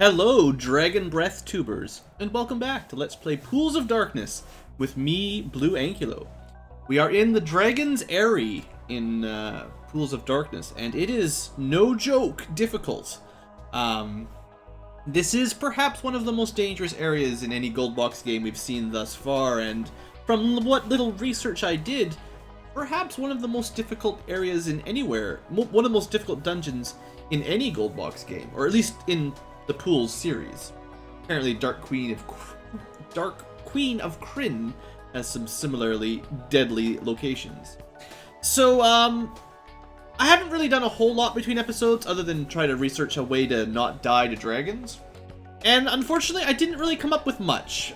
Hello, Dragon Breath tubers, and welcome back to Let's Play Pools of Darkness with me, BlueAnkylo. We are in the Dragon's Eyrie in Pools of Darkness, and it is, no joke, difficult. This is perhaps one of the most dangerous areas in any Gold Box game we've seen thus far, and from what little research I did, perhaps one of the most difficult areas in anywhere, one of the most difficult dungeons in any Gold Box game, or at least in the Pools series. Apparently Dark Queen of Kryn has some similarly deadly locations. So, I haven't really done a whole lot between episodes other than try to research a way to not die to dragons. And unfortunately, I didn't really come up with much.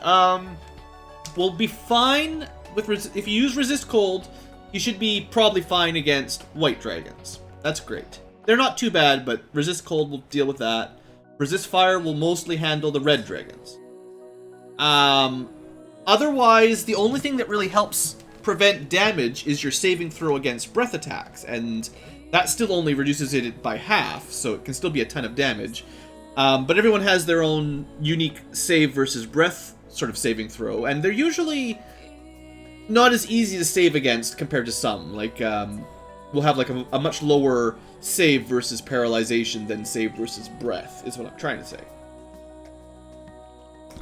We'll be fine with if you use Resist Cold, you should be probably fine against white dragons. That's great. They're not too bad, but Resist Cold will deal with that. Resist Fire will mostly handle the red dragons. Otherwise, the only thing that really helps prevent damage is your saving throw against breath attacks, and that still only reduces it by half, so it can still be a ton of damage. But everyone has their own unique save versus breath sort of saving throw, and they're usually not as easy to save against compared to some. Like, we'll have like a much lower save versus paralyzation than save versus breath, is what I'm trying to say.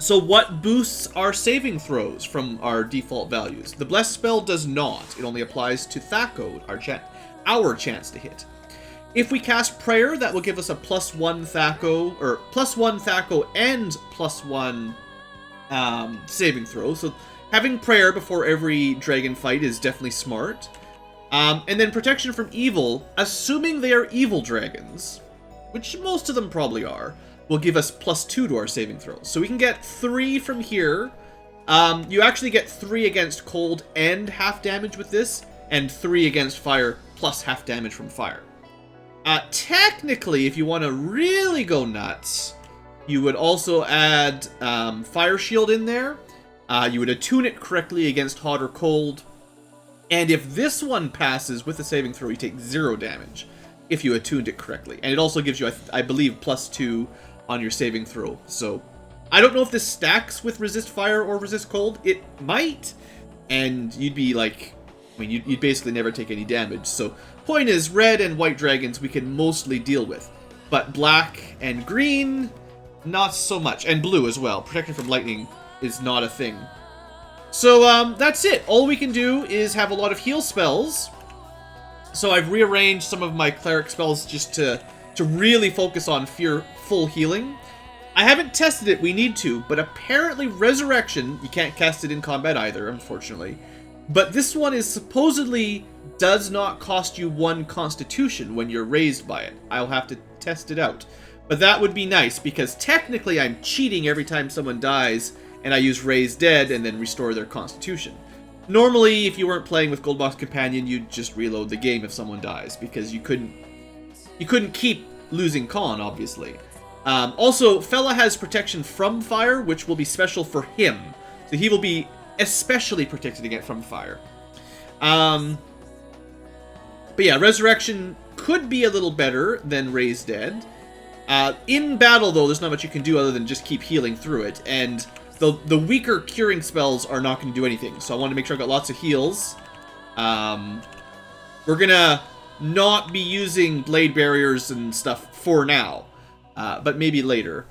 So what boosts our saving throws from our default values? The Bless spell does not. It only applies to Thaco, our chance to hit. If we cast Prayer, that will give us a +1 Thaco, or +1 Thaco and +1 saving throw. So having Prayer before every dragon fight is definitely smart. And then Protection from Evil, assuming they are evil dragons, which most of them probably are, will give us +2 to our saving throws. So we can get 3 from here. You actually get 3 against cold and half damage with this, and 3 against fire plus half damage from fire. Technically, if you want to really go nuts, you would also add Fire Shield in there. You would attune it correctly against hot or cold. And if this one passes with a saving throw, you take 0 damage if you attuned it correctly. And it also gives you, I believe, +2 on your saving throw. So I don't know if this stacks with Resist Fire or Resist Cold. It might. And you'd be like, I mean, you'd basically never take any damage. So point is, red and white dragons we can mostly deal with. But black and green, not so much. And blue as well. Protection from lightning is not a thing. So, that's it. All we can do is have a lot of heal spells. So I've rearranged some of my cleric spells just to really focus on full healing. I haven't tested it, we need to, but apparently Resurrection, you can't cast it in combat either, unfortunately. But this one is supposedly does not cost you 1 constitution when you're raised by it. I'll have to test it out. But that would be nice, because technically I'm cheating every time someone dies, and I use Raise Dead and then restore their constitution. Normally, if you weren't playing with Gold Box Companion, you'd just reload the game if someone dies, because you couldn't keep losing con, obviously. Also, Fella has protection from fire, which will be special for him. So he will be especially protected against from fire. But yeah, Resurrection could be a little better than Raise Dead. In battle, though, there's not much you can do other than just keep healing through it, and the weaker curing spells are not going to do anything, so I want to make sure I've got lots of heals. We're gonna not be using blade barriers and stuff for now, but maybe later.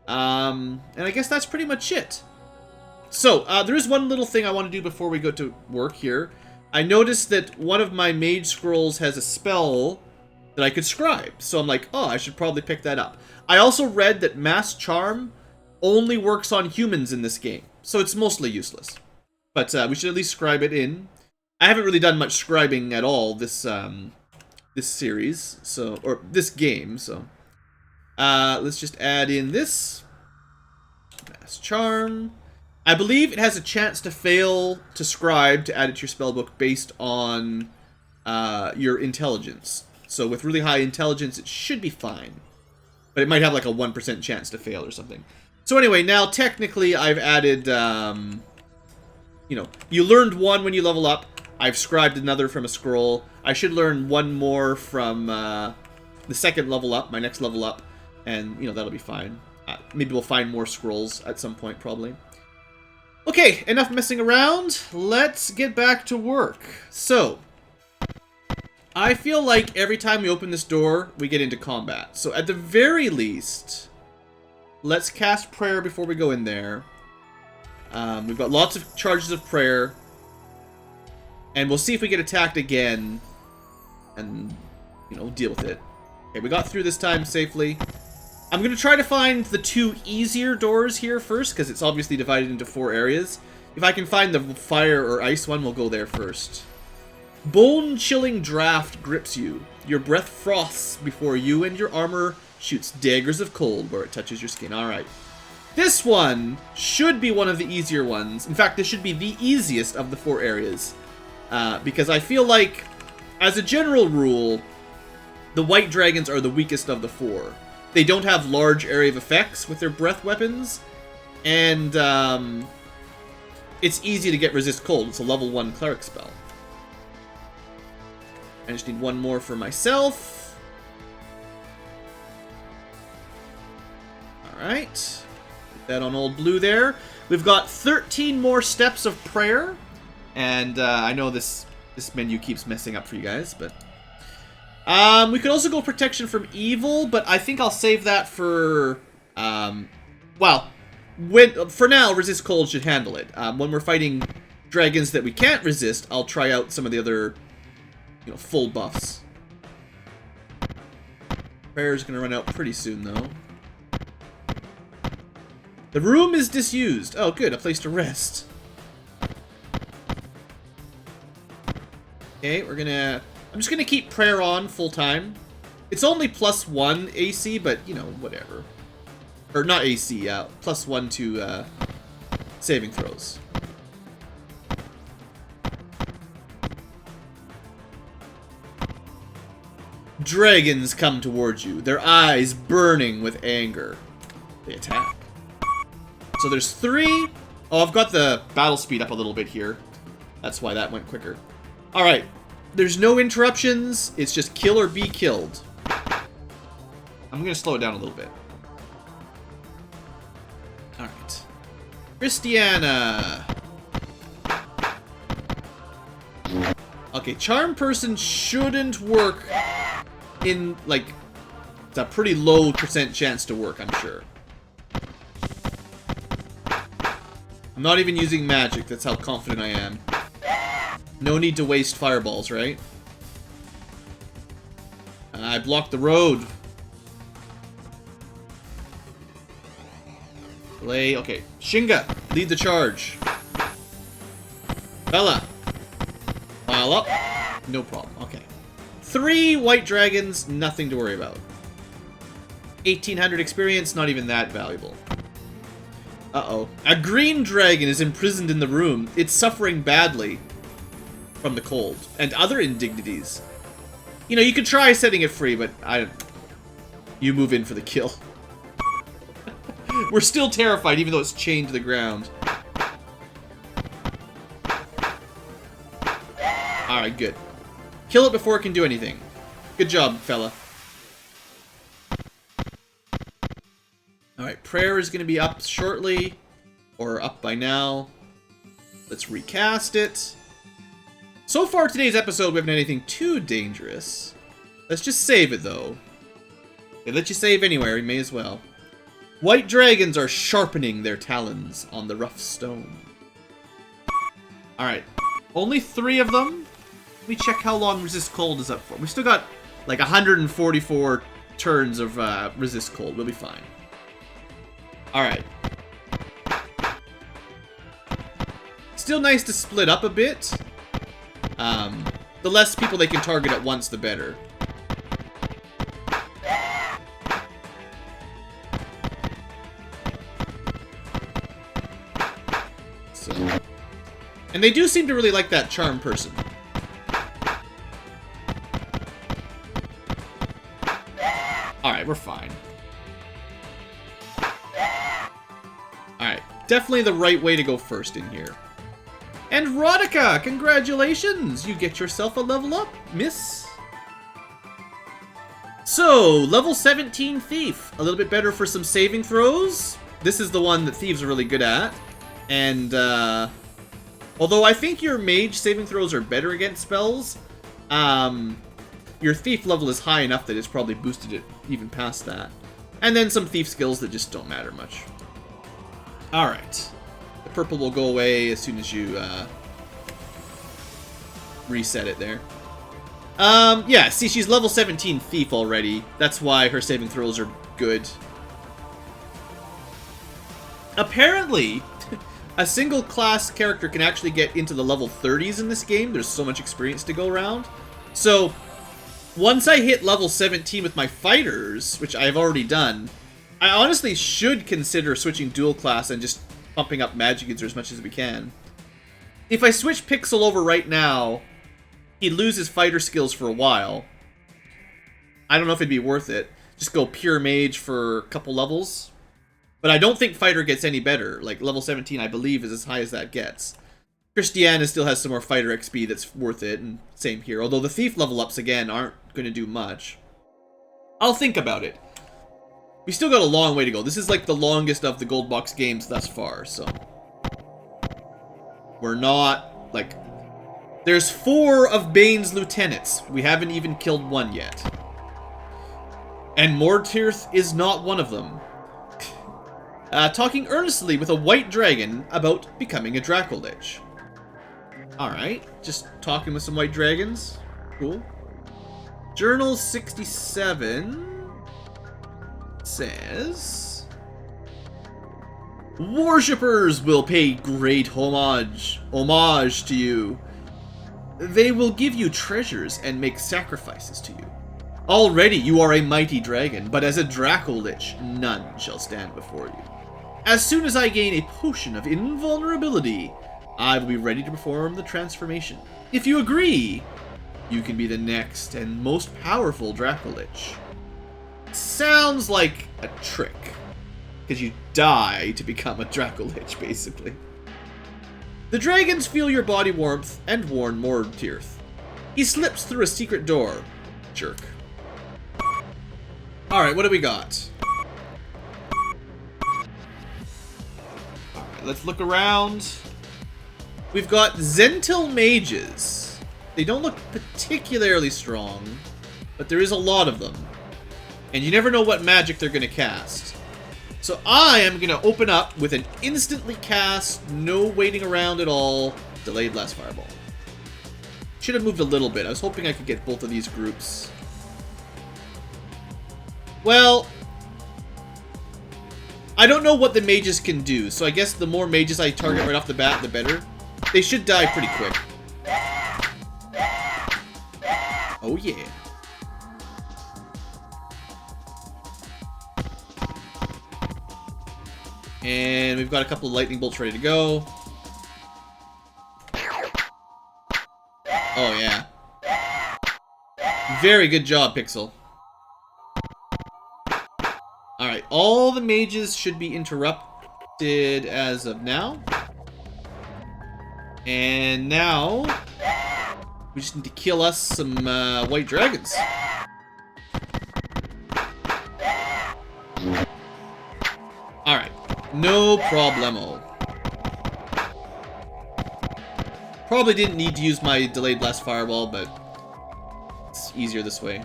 And I guess that's pretty much it. So, there is one little thing I want to do before we go to work here. I noticed that one of my mage scrolls has a spell that I could scribe, so I'm like, oh, I should probably pick that up. I also read that Mass Charm only works on humans in this game, so it's mostly useless. But we should at least scribe it in. I haven't really done much scribing at all this this series, so or this game. So let's just add in this Mass Charm. I believe it has a chance to fail to scribe to add it to your spellbook based on your intelligence. So with really high intelligence, it should be fine, but it might have like a 1% chance to fail or something. So anyway, now technically I've added, you know, you learned 1 when you level up. I've scribed another from a scroll. I should learn 1 more from the second level up, my next level up, and, you know, that'll be fine. Maybe we'll find more scrolls at some point, probably. Okay, enough messing around. Let's get back to work. So, I feel like every time we open this door, we get into combat. So at the very least, let's cast prayer before we go in there. We've got lots of charges of prayer. And we'll see if we get attacked again. And, you know, deal with it. Okay, we got through this time safely. I'm going to try to find the 2 easier doors here first, because it's obviously divided into 4 areas. If I can find the fire or ice one, we'll go there first. Bone-chilling draft grips you. Your breath froths before you, and your armor shoots daggers of cold where it touches your skin. Alright. This one should be one of the easier ones. In fact, this should be the easiest of the 4 areas. Because I feel like, as a general rule, the white dragons are the weakest of the 4. They don't have large area of effects with their breath weapons, and it's easy to get resist cold. It's a level 1 cleric spell. I just need 1 more for myself. Alright. Put that on old blue there. We've got 13 more steps of prayer, and I know this menu keeps messing up for you guys, but... we could also go protection from evil, but I think I'll save that for, well, for now, resist cold should handle it. When we're fighting dragons that we can't resist, I'll try out some of the other, you know, full buffs. Prayer's gonna run out pretty soon, though. The room is disused. Oh, good, a place to rest. Okay, I'm just gonna keep prayer on full time. It's only +1 AC, but you know, whatever. Or not AC, +1 to saving throws. Dragons come towards you, their eyes burning with anger. They attack. So there's 3. Oh, I've got the battle speed up a little bit here. That's why that went quicker. Alright. There's no interruptions. It's just kill or be killed. I'm going to slow it down a little bit. Alright. Christiana. Okay, Charm Person shouldn't work in, like, it's a pretty low % chance to work, I'm sure. I'm not even using magic, that's how confident I am. No need to waste fireballs, right? I blocked the road. Delay. Okay. Shinga, lead the charge. Bella. Pile up. No problem. Okay. 3 white dragons, nothing to worry about. 1800 experience, not even that valuable. Uh-oh. A green dragon is imprisoned in the room. It's suffering badly from the cold and other indignities. You know, you could try setting it free, but you move in for the kill. We're still terrified, even though it's chained to the ground. Alright, good. Kill it before it can do anything. Good job, fella. Alright, prayer is going to be up shortly. Or up by now. Let's recast it. So far today's episode, we haven't had anything too dangerous. Let's just save it, though. They let you save anywhere, you may as well. White dragons are sharpening their talons on the rough stone. Alright. Only 3 of them. Let me check how long Resist Cold is up for. We've still got, like, 144 turns of Resist Cold. We'll be fine. Alright. Still nice to split up a bit. The less people they can target at once, the better. So. And they do seem to really like that Charm Person. Alright, we're fine. Alright, definitely the right way to go first in here. And Rodika, congratulations! You get yourself a level up, miss. So, level 17 Thief. A little bit better for some saving throws. This is the one that Thieves are really good at. And, although I think your Mage saving throws are better against spells, your Thief level is high enough that it's probably boosted it even past that. And then some Thief skills that just don't matter much. Alright. The purple will go away as soon as you, reset it there. Yeah, see, she's level 17 Thief already. That's why her saving throws are good. Apparently, a single class character can actually get into the level 30s in this game. There's so much experience to go around. So, once I hit level 17 with my fighters, which I've already done, I honestly should consider switching dual class and just pumping up magic user as much as we can. If I switch Pixel over right now, he'd lose his fighter skills for a while. I don't know if it'd be worth it. Just go pure mage for a couple levels. But I don't think fighter gets any better. Like, level 17, I believe, is as high as that gets. Christiana still has some more fighter XP that's worth it, and same here. Although the Thief level ups, again, aren't going to do much. I'll think about it. We still got a long way to go. This is like the longest of the gold box games thus far, so... We're not, like... There's 4 of Bane's lieutenants. We haven't even killed one yet. And Mordtirth is not one of them. Talking earnestly with a white dragon about becoming a Dracolich. Alright, just talking with some white dragons. Cool. Journal 67 says... Worshippers will pay great homage to you. They will give you treasures and make sacrifices to you. Already you are a mighty dragon, but as a Dracolich, none shall stand before you. As soon as I gain a potion of invulnerability, I will be ready to perform the transformation. If you agree, you can be the next and most powerful Dracolich. Sounds like a trick, because you die to become a Dracolich, basically. The dragons feel your body warmth and warn Mordtirth. He slips through a secret door. Jerk. Alright, what do we got? Alright, let's look around. We've got Zentil mages. They don't look particularly strong, but there is a lot of them. And you never know what magic they're going to cast. So I am going to open up with an instantly cast, no waiting around at all, Delayed Blast Fireball. Should have moved a little bit. I was hoping I could get both of these groups. Well, I don't know what the mages can do, so I guess the more mages I target right off the bat, the better. They should die pretty quick. Oh yeah. And we've got a couple of lightning bolts ready to go. Oh yeah. Very good job, Pixel. Alright, all the mages should be interrupted as of now. And now, we just need to kill us some white dragons. Alright, no problemo. Probably didn't need to use my Delayed Blast Fireball, but it's easier this way.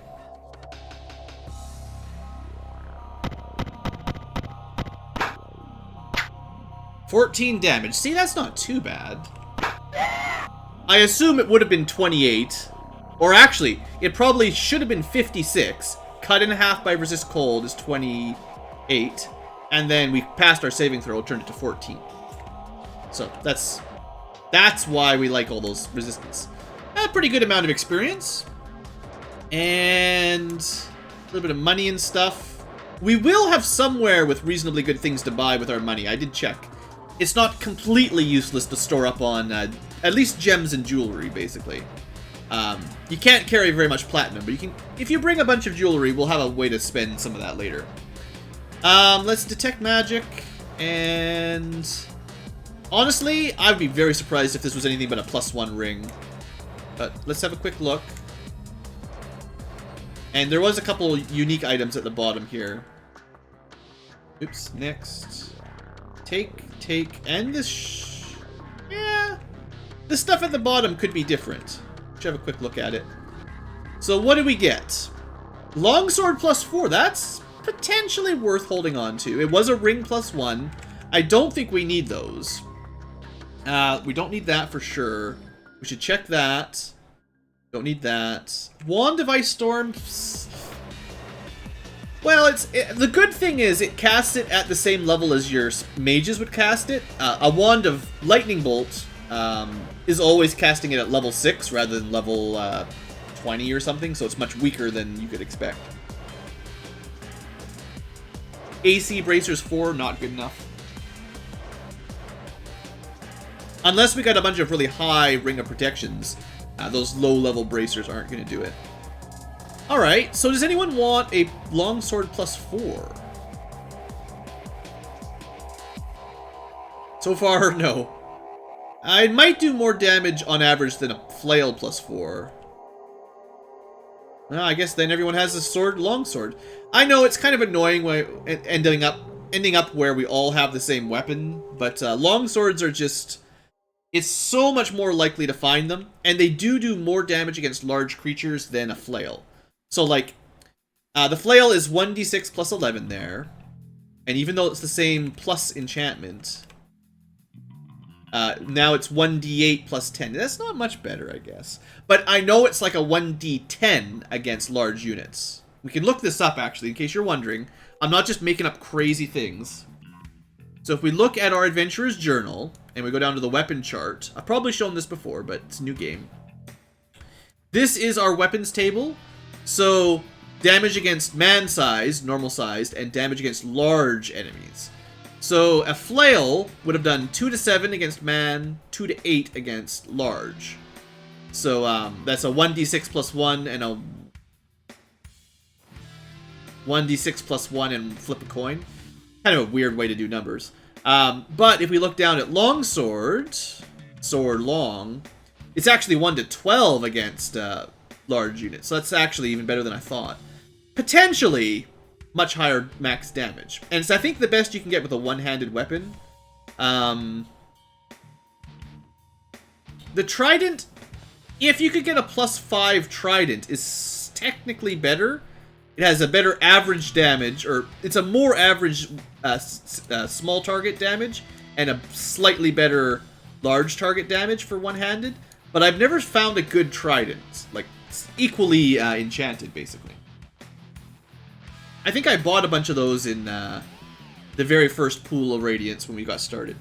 $14 damage. See, that's not too bad. I assume it would have been 28. Or actually, it probably should have been 56. Cut in half by Resist Cold is 28. And then we passed our saving throw, turned it to 14. So, that's why we like all those resistance. A pretty good amount of experience. And a little bit of money and stuff. We will have somewhere with reasonably good things to buy with our money. I did check. It's not completely useless to store up on at least gems and jewelry, basically. You can't carry very much platinum, but you can. If you bring a bunch of jewelry, we'll have a way to spend some of that later. Let's detect magic, and honestly, I'd be very surprised if this was anything but a +1 ring. But let's have a quick look. And there was a couple unique items at the bottom here. Oops, next. Take, and this... yeah. The stuff at the bottom could be different. Let's have a quick look at it. So what do we get? Longsword +4. That's potentially worth holding on to. It was a ring +1. I don't think we need those. We don't need that for sure. We should check that. Don't need that. Wand of Ice Storm. Well, the good thing is it casts it at the same level as your mages would cast it. A Wand of Lightning Bolt is always casting it at level 6 rather than level 20 or something, so it's much weaker than you could expect. AC Bracers 4, not good enough. Unless we got a bunch of really high Ring of Protections, those low-level bracers aren't going to do it. Alright, so does anyone want a longsword +4? So far, no. I might do more damage on average than a flail +4. Well, I guess then everyone has a sword, longsword. I know it's kind of annoying when ending up where we all have the same weapon, but longswords are just... it's so much more likely to find them, and they do more damage against large creatures than a flail. So, like, the flail is 1d6 plus 11 there, and even though it's the same plus enchantment, now it's 1d8 plus 10. That's not much better, I guess. But I know it's like a 1d10 against large units. We can look this up, actually, in case you're wondering. I'm not just making up crazy things. So if we look at our Adventurer's Journal, and we go down to the weapon chart, I've probably shown this before, but it's a new game. This is our weapons table. So, damage against man-sized, normal-sized, and damage against large enemies. So, a flail would have done 2 to 7 against man, 2 to 8 against large. So, that's a 1d6 plus 1 and a 1d6 plus 1 and flip a coin. Kind of a weird way to do numbers. But if we look down at longsword, sword long, it's actually 1 to 12 against large units. So that's actually even better than I thought. Potentially much higher max damage. And it's, I think, the best you can get with a one-handed weapon. The trident, if you could get a +5 trident, is technically better. It has a better average damage, or it's a more average small target damage, and a slightly better large target damage for one-handed. But I've never found a good trident, like equally enchanted, basically. I think I bought a bunch of those in the very first pool of Radiance when we got started.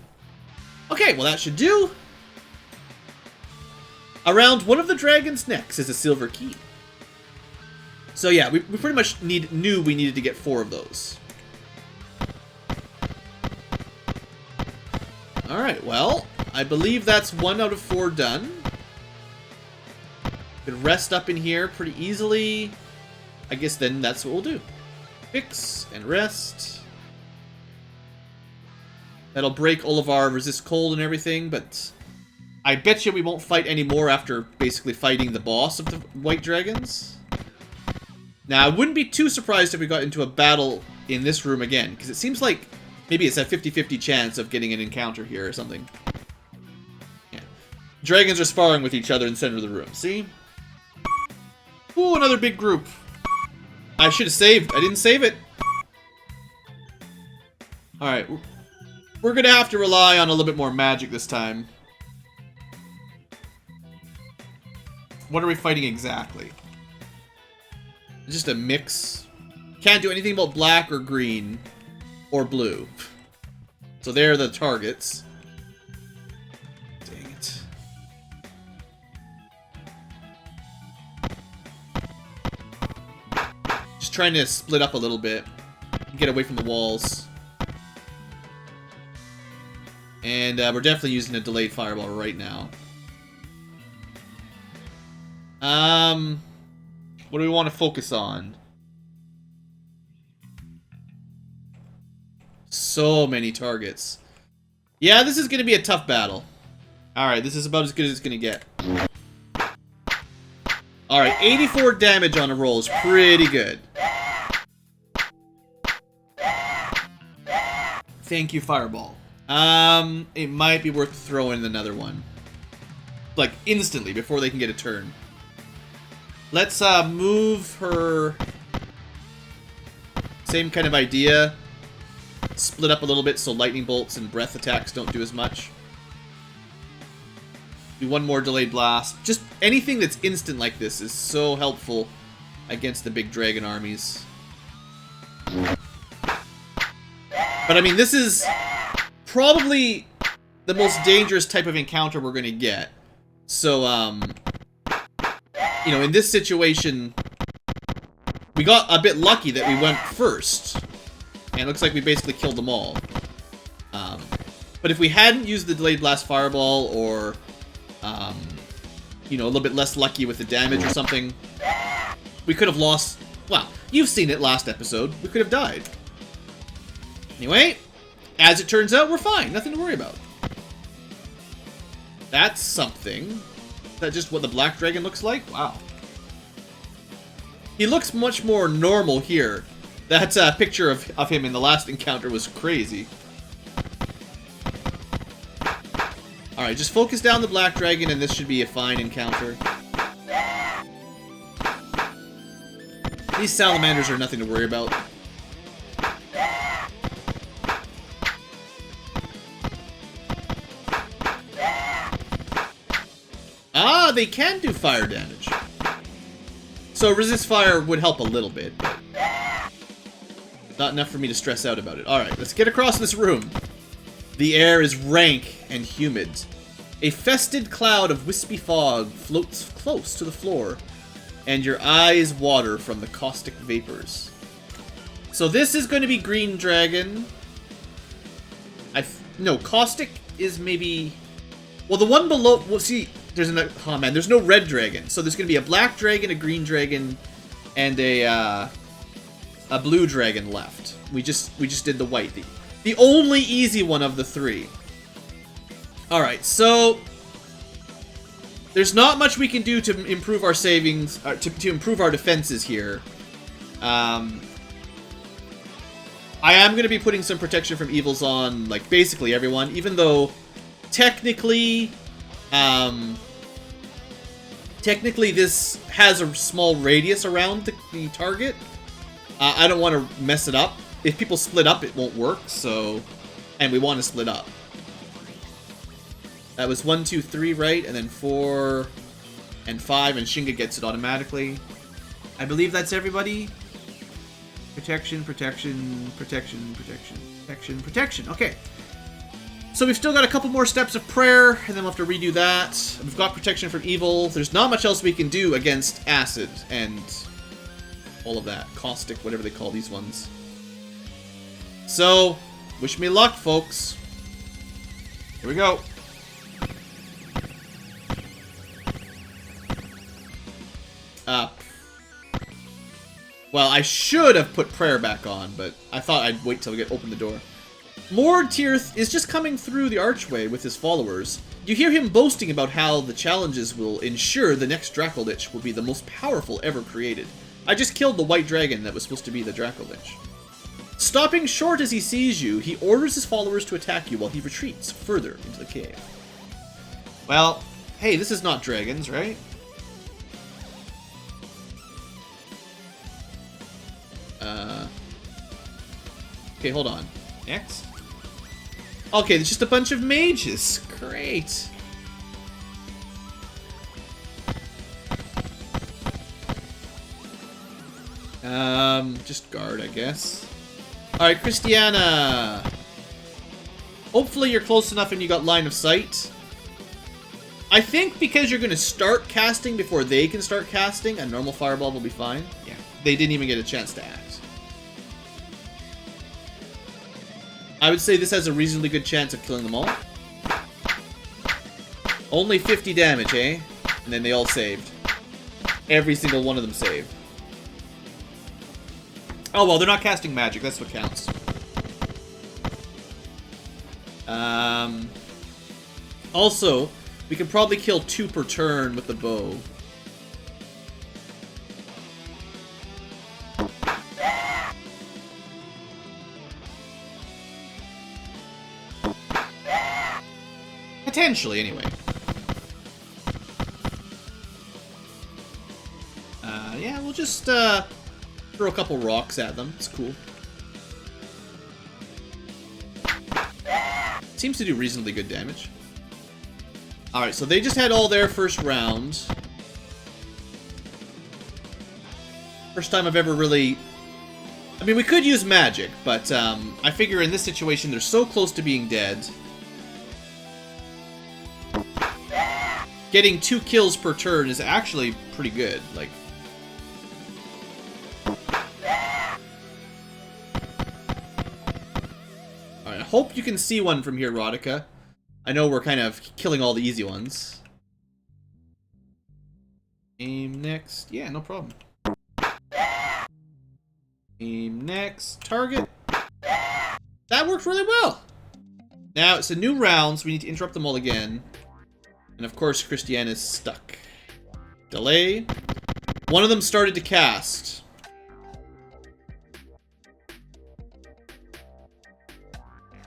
Okay, well that should do. Around one of the dragon's necks is a silver key. So yeah, we pretty much knew we needed to get 4 of those. Alright, well, I believe that's 1 out of 4 done. Could rest up in here pretty easily. I guess then that's what we'll do. Fix and rest. That'll break all of our resist cold and everything, but I bet you we won't fight anymore after basically fighting the boss of the white dragons. Now, I wouldn't be too surprised if we got into a battle in this room again, because it seems like maybe it's a 50-50 chance of getting an encounter here or something. Yeah. Dragons are sparring with each other in the center of the room. See? Ooh, another big group. I should have saved. I didn't save it. Alright. We're going to have to rely on a little bit more magic this time. What are we fighting exactly? Just a mix. Can't do anything about black or green or blue. So they're the targets. Dang it. Just trying to split up a little bit. Get away from the walls. And we're definitely using a delayed fireball right now. What do we want to focus on? So many targets. Yeah, this is going to be a tough battle. Alright, this is about as good as it's going to get. Alright, 84 damage on a roll is pretty good. Thank you, Fireball. It might be worth throwing another one. Like, instantly, before they can get a turn. Let's, move her... Same kind of idea. Split up a little bit so lightning bolts and breath attacks don't do as much. Do one more delayed blast. Just anything that's instant like this is so helpful against the big dragon armies. But I mean, this is probably the most dangerous type of encounter we're going to get. So, you know, in this situation, we got a bit lucky that we went first. And it looks like we basically killed them all. But if we hadn't used the Delayed Blast Fireball, or, you know, a little bit less lucky with the damage or something, we could have lost... Well, you've seen it last episode. We could have died. Anyway, as it turns out, we're fine. Nothing to worry about. That's something. Is that just what the Black Dragon looks like? Wow. He looks much more normal here. That picture of him in the last encounter was crazy. Alright, just focus down the Black Dragon and this should be a fine encounter. These salamanders are nothing to worry about. Ah, they can do fire damage. So resist fire would help a little bit, but not enough for me to stress out about it. Alright, let's get across this room. The air is rank and humid. A fested cloud of wispy fog floats close to the floor, and your eyes water from the caustic vapors. So this is going to be Green Dragon. No, caustic is maybe... Well, the one below... Well, see, there's an... Oh, man, there's no red dragon. So there's going to be a black dragon, a green dragon, and a blue dragon left. We just did the white. The only easy one of the three. Alright, so... There's not much we can do to improve our savings, to improve our defenses here. I am going to be putting some protection from evils on, like, basically everyone, even though technically this has a small radius around the target. I don't want to mess it up. If people split up, it won't work, so... And we want to split up. That was 1, 2, 3, right? And then 4 and 5, and Shinga gets it automatically. I believe that's everybody. Protection, protection, protection, protection, protection, protection. Okay. So we've still got a couple more steps of prayer, and then we'll have to redo that. We've got protection from evil. There's not much else we can do against acid and all of that. Caustic, whatever they call these ones. So, wish me luck, folks. Here we go. Well, I should have put prayer back on, but I thought I'd wait till we open the door. Mordtirth is just coming through the archway with his followers. You hear him boasting about how the challenges will ensure the next Dracolich will be the most powerful ever created. I just killed the white dragon that was supposed to be the Dracolich. Stopping short as he sees you, he orders his followers to attack you while he retreats further into the cave. Well, hey, this is not dragons, right? Okay, hold on. X? Okay, there's just a bunch of mages. Great. Just guard, I guess. Alright, Christiana. Hopefully you're close enough and you got line of sight. I think because you're going to start casting before they can start casting, a normal fireball will be fine. Yeah, they didn't even get a chance to act. I would say this has a reasonably good chance of killing them all. Only 50 damage, eh? And then they all saved. Every single one of them saved. Oh, well, they're not casting magic. That's what counts. Also, we can probably kill 2 per turn with the bow. Potentially, anyway. Yeah, we'll just throw a couple rocks at them. It's cool. Seems to do reasonably good damage. Alright, so they just had all their first round. First time I've ever really... I mean, we could use magic, but I figure in this situation they're so close to being dead. Getting 2 kills per turn is actually pretty good. Like... Alright, I hope you can see one from here, Rodica. I know we're kind of killing all the easy ones. Aim next. Yeah, no problem. Aim next. Target. That worked really well. Now, it's a new round, so we need to interrupt them all again. And of course, Christiane is stuck. Delay. One of them started to cast.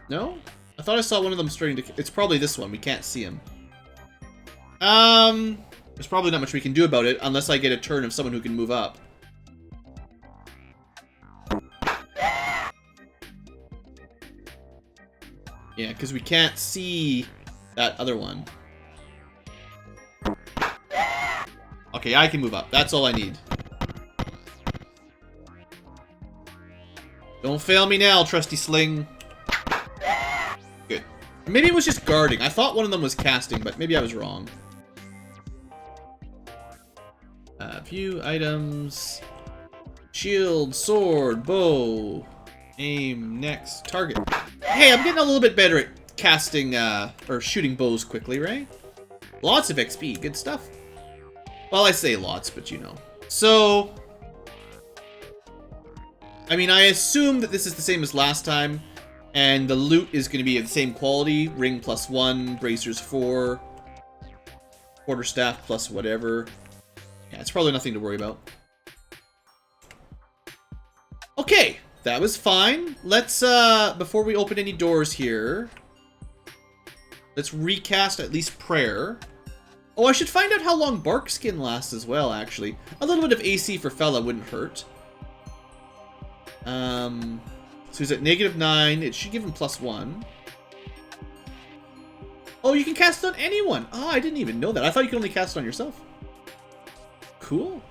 No? I thought I saw one of them starting to... It's probably this one. We can't see him. There's probably not much we can do about it unless I get a turn of someone who can move up. Yeah, because we can't see that other one. Okay, I can move up. That's all I need. Don't fail me now, trusty sling. Good. Maybe it was just guarding. I thought one of them was casting, but maybe I was wrong. View items. Shield, sword, bow. Aim, next, target. Hey, I'm getting a little bit better at casting, or shooting bows quickly, right? Lots of XP, good stuff. Well, I say lots, but you know. So, I mean, I assume that this is the same as last time, and the loot is going to be of the same quality. Ring +1, bracers 4, quarterstaff plus whatever. Yeah, it's probably nothing to worry about. Okay, that was fine. Let's, before we open any doors here, let's recast at least prayer. Oh, I should find out how long bark skin lasts as well, actually. A little bit of AC for Fella wouldn't hurt. So he's at -9. It should give him +1. Oh, you can cast on anyone. Oh, I didn't even know that. I thought you could only cast on yourself. Cool.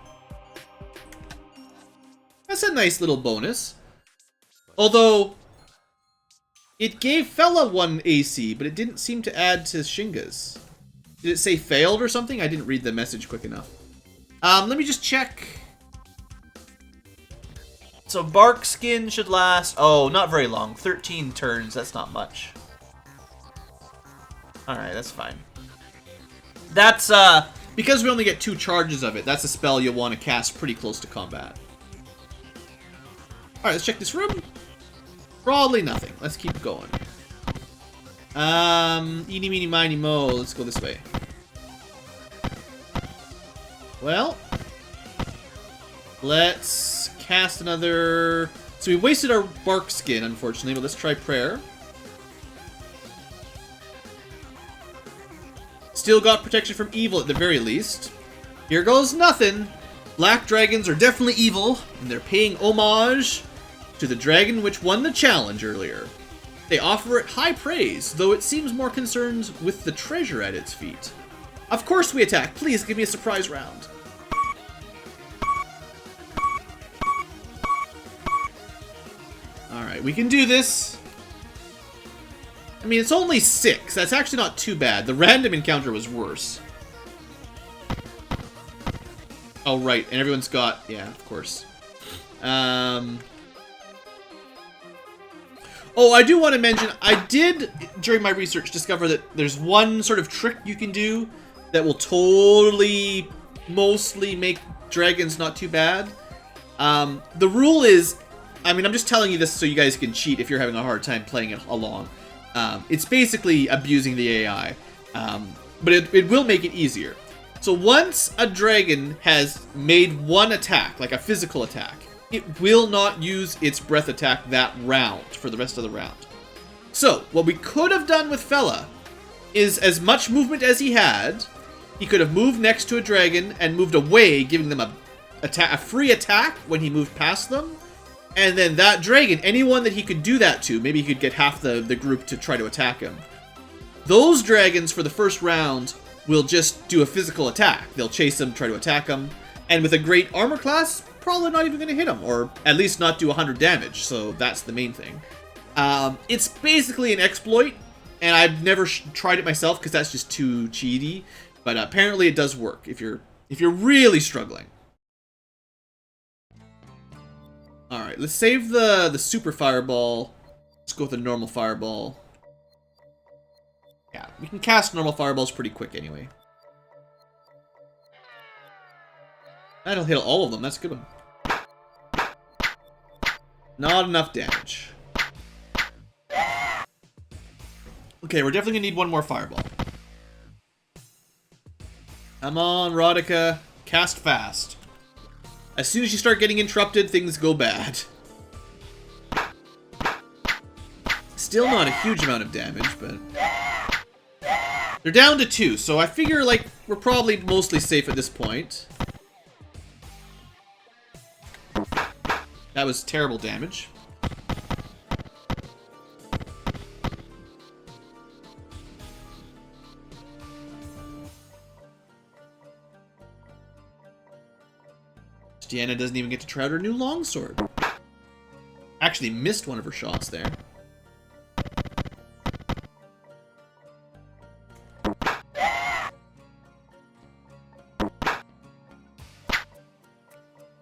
That's a nice little bonus. Although, it gave Fella 1 AC, but it didn't seem to add to Shinga's. Did it say failed or something? I didn't read the message quick enough. Let me just check. So bark skin should last, oh, not very long. 13 turns, that's not much. Alright, that's fine. That's, because we only get 2 charges of it, that's a spell you'll want to cast pretty close to combat. Alright, let's check this room. Probably nothing. Let's keep going. Eeny, meeny, miny, mo. Let's go this way. Well, let's cast another... So we wasted our bark skin, unfortunately, but let's try prayer. Still got protection from evil at the very least. Here goes nothing. Black dragons are definitely evil, and they're paying homage to the dragon which won the challenge earlier. They offer it high praise, though it seems more concerned with the treasure at its feet. Of course we attack. Please give me a surprise round. Alright, we can do this. I mean, it's only 6. That's actually not too bad. The random encounter was worse. Oh, right. And everyone's got... Yeah, of course. Oh, I do want to mention, I did, during my research, discover that there's one sort of trick you can do that will totally, mostly make dragons not too bad. The rule is, I mean, I'm just telling you this so you guys can cheat if you're having a hard time playing it along. It's basically abusing the AI, but it will make it easier. So once a dragon has made one attack, like a physical attack, it will not use its breath attack that round for the rest of the round. So, what we could have done with Fella is as much movement as he had. He could have moved next to a dragon and moved away, giving them a free attack when he moved past them. And then that dragon, anyone that he could do that to, maybe he could get half the group to try to attack him. Those dragons, for the first round, will just do a physical attack. They'll chase him, try to attack him. And with a great armor class, probably not even going to hit him, or at least not do 100 damage, so that's the main thing. It's basically an exploit, and I've never tried it myself because that's just too cheaty, but apparently it does work if you're really struggling. Alright, let's save the super fireball. Let's go with the normal fireball. Yeah, we can cast normal fireballs pretty quick anyway. That'll hit all of them, that's a good one. Not enough damage. Okay, we're definitely gonna need one more fireball. Come on, Rodica. Cast fast. As soon as you start getting interrupted, things go bad. Still not a huge amount of damage, but... They're down to 2, so I figure, like, we're probably mostly safe at this point. That was terrible damage. Deanna doesn't even get to try out her new longsword. Actually missed one of her shots there.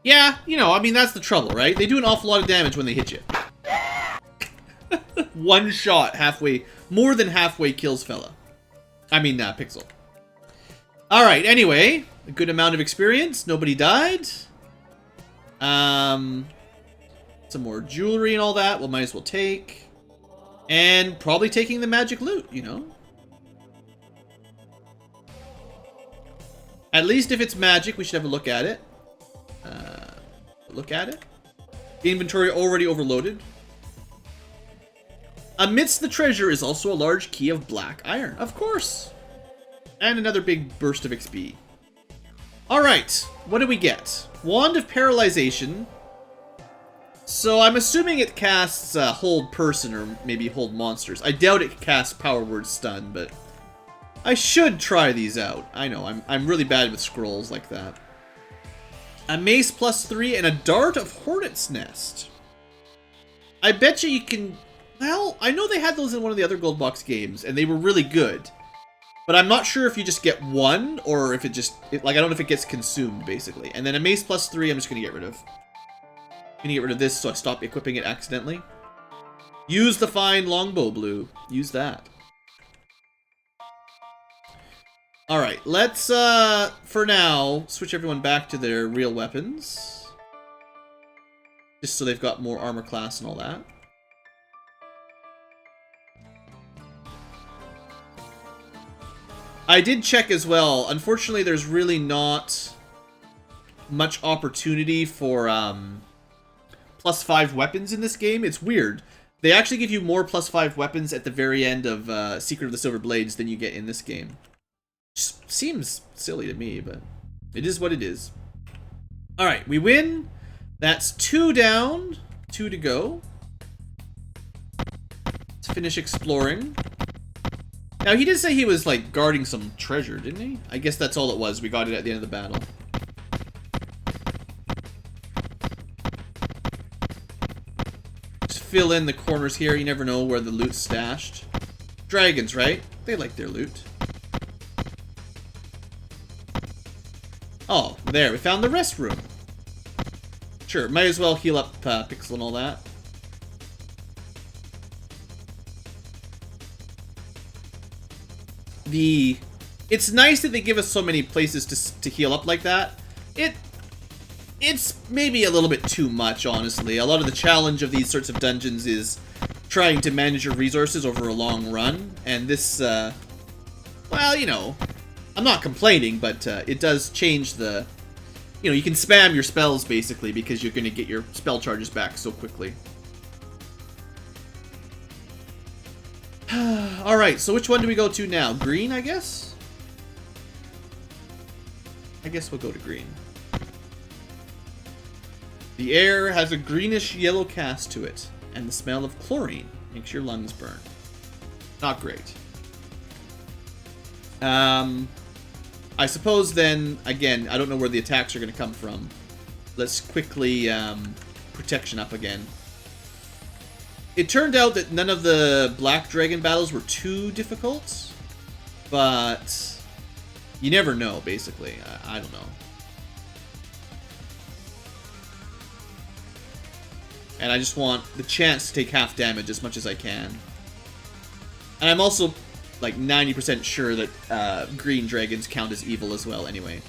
Yeah, you know, I mean, that's the trouble, right? They do an awful lot of damage when they hit you. One shot halfway, more than halfway kills fella. I mean, Pixel. Alright, anyway, a good amount of experience. Nobody died. Some more jewelry and all that, we might as well take. And probably taking the magic loot, you know? At least if it's magic, we should have a look at it. Look at it. The inventory already overloaded. Amidst the treasure is also a large key of black iron. Of course. And another big burst of XP. Alright, what do we get? Wand of Paralyzation. So I'm assuming it casts Hold Person or maybe Hold Monsters. I doubt it casts Power Word Stun, but I should try these out. I know, I'm really bad with scrolls like that. A Mace +3 and a Dart of Hornet's Nest. I bet you can... Well, I know they had those in one of the other Gold Box games, and they were really good. But I'm not sure if you just get one, or if it just... like, I don't know if it gets consumed, basically. And then a Mace +3 I'm just going to get rid of. I'm going to get rid of this so I stop equipping it accidentally. Use the fine longbow blue. Use that. Alright, let's, for now, switch everyone back to their real weapons. Just so they've got more armor class and all that. I did check as well. Unfortunately, there's really not much opportunity for, +5 weapons in this game. It's weird. They actually give you more +5 weapons at the very end of, Secret of the Silver Blades than you get in this game. Just seems silly to me, but it is what it is. Alright, we win. That's 2 down. 2 to go. Let's finish exploring. Now, he did say he was, like, guarding some treasure, didn't he? I guess that's all it was. We got it at the end of the battle. Just fill in the corners here. You never know where the loot's stashed. Dragons, right? They like their loot. Oh, there, we found the rest room. Sure, might as well heal up Pixel and all that. It's nice that they give us so many places to heal up like that. It's maybe a little bit too much, honestly. A lot of the challenge of these sorts of dungeons is trying to manage your resources over a long run, and this, well, you know... I'm not complaining, but it does change the... You know, you can spam your spells, basically, because you're going to get your spell charges back so quickly. Alright, so which one do we go to now? Green, I guess? I guess we'll go to green. The air has a greenish-yellow cast to it, and the smell of chlorine makes your lungs burn. Not great. I suppose then, again, I don't know where the attacks are going to come from. Let's quickly protection up again. It turned out that none of the Black Dragon battles were too difficult, but you never know, basically. I don't know. And I just want the chance to take half damage as much as I can. And I'm also like 90% sure that green dragons count as evil as well anyway.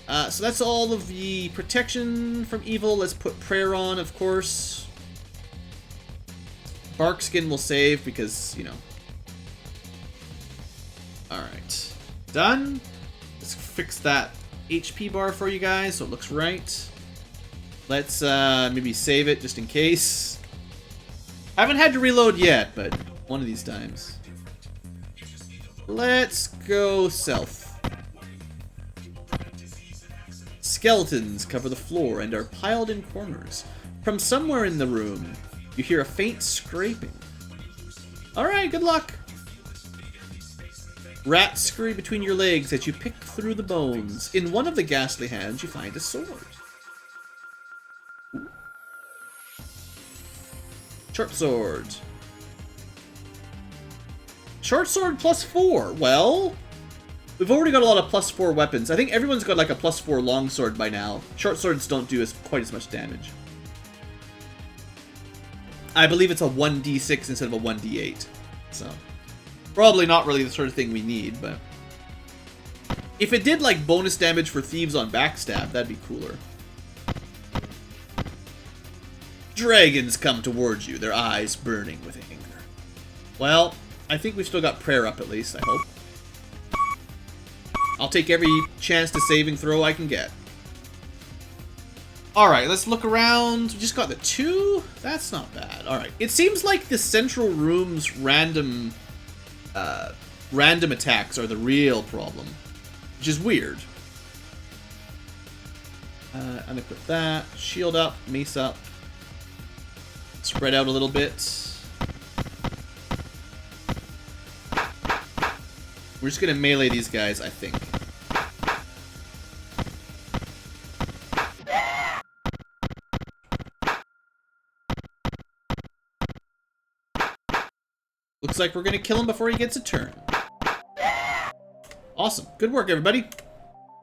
So that's all of the protection from evil. Let's put prayer on, of course. Barkskin will save because, you know. Alright. Done. Let's fix that HP bar for you guys so it looks right. Let's maybe save it just in case. I haven't had to reload yet, but one of these times. Let's go south. Skeletons cover the floor and are piled in corners. From somewhere in the room, you hear a faint scraping. Alright, good luck. Rats scurry between your legs as you pick through the bones. In one of the ghastly hands, you find a sword. Short sword. Short sword +4. Well, we've already got a lot of +4 weapons. I think everyone's got like a +4 longsword by now. Short swords don't do quite as much damage. I believe it's a 1d6 instead of a 1d8. So, probably not really the sort of thing we need, but if it did like bonus damage for thieves on backstab, that'd be cooler. Dragons come towards you, their eyes burning with anger. Well, I think we've still got prayer up at least, I hope. I'll take every chance to save and throw I can get. Alright, let's look around. We just got the 2? That's not bad. Alright. It seems like the central room's random attacks are the real problem. Which is weird. Unequip that. Shield up. Mace up. Spread out a little bit. We're just gonna melee these guys, I think. Looks like we're gonna kill him before he gets a turn. Awesome. Good work, everybody.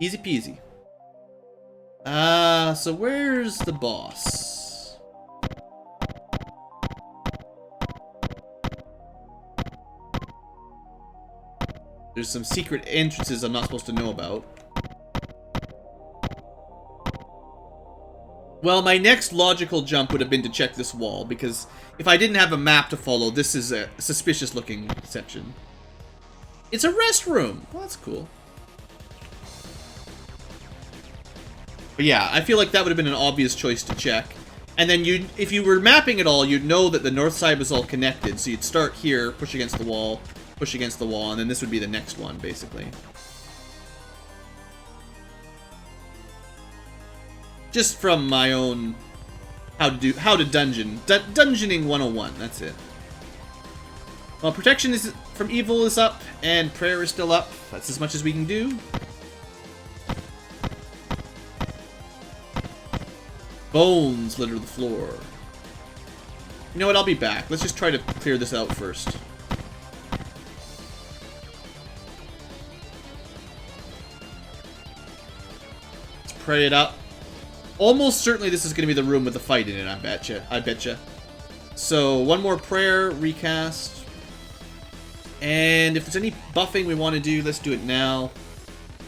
Easy peasy. So where's the boss? There's some secret entrances I'm not supposed to know about. Well, my next logical jump would have been to check this wall, because if I didn't have a map to follow, this is a suspicious-looking section. It's a rest room! Well, that's cool. But yeah, I feel like that would have been an obvious choice to check. And then if you were mapping it all, you'd know that the north side was all connected, so you'd start here, push against the wall, push against the wall, and then this would be the next one, basically. Just from my own how to dungeon. Dungeoning 101, that's it. Well, protection from evil is up, and prayer is still up. That's as much as we can do. Bones litter the floor. You know what, I'll be back. Let's just try to clear this out first. Pray it up. Almost certainly this is going to be the room with the fight in it, I betcha. So, one more prayer, recast. And if there's any buffing we want to do, let's do it now.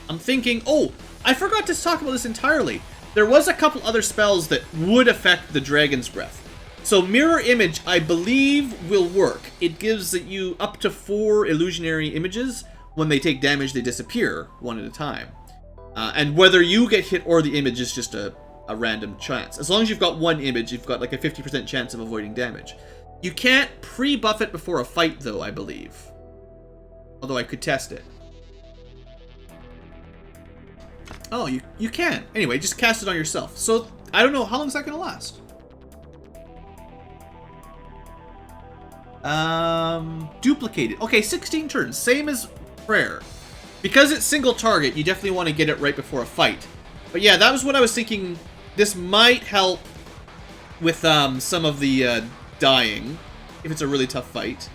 I'm thinking... Oh! I forgot to talk about this entirely. There was a couple other spells that would affect the Dragon's Breath. So, Mirror Image, I believe, will work. It gives you up to 4 illusionary images. When they take damage, they disappear, one at a time. And whether you get hit or the image is just a random chance. As long as you've got one image, you've got like a 50% chance of avoiding damage. You can't pre-buff it before a fight, though, I believe. Although I could test it. Oh, you can. Anyway, just cast it on yourself. So, I don't know. How long is that going to last? Duplicated. Okay, 16 turns. Same as prayer. Because it's single target, you definitely want to get it right before a fight. But yeah, that was what I was thinking. This might help with some of the dying, if it's a really tough fight.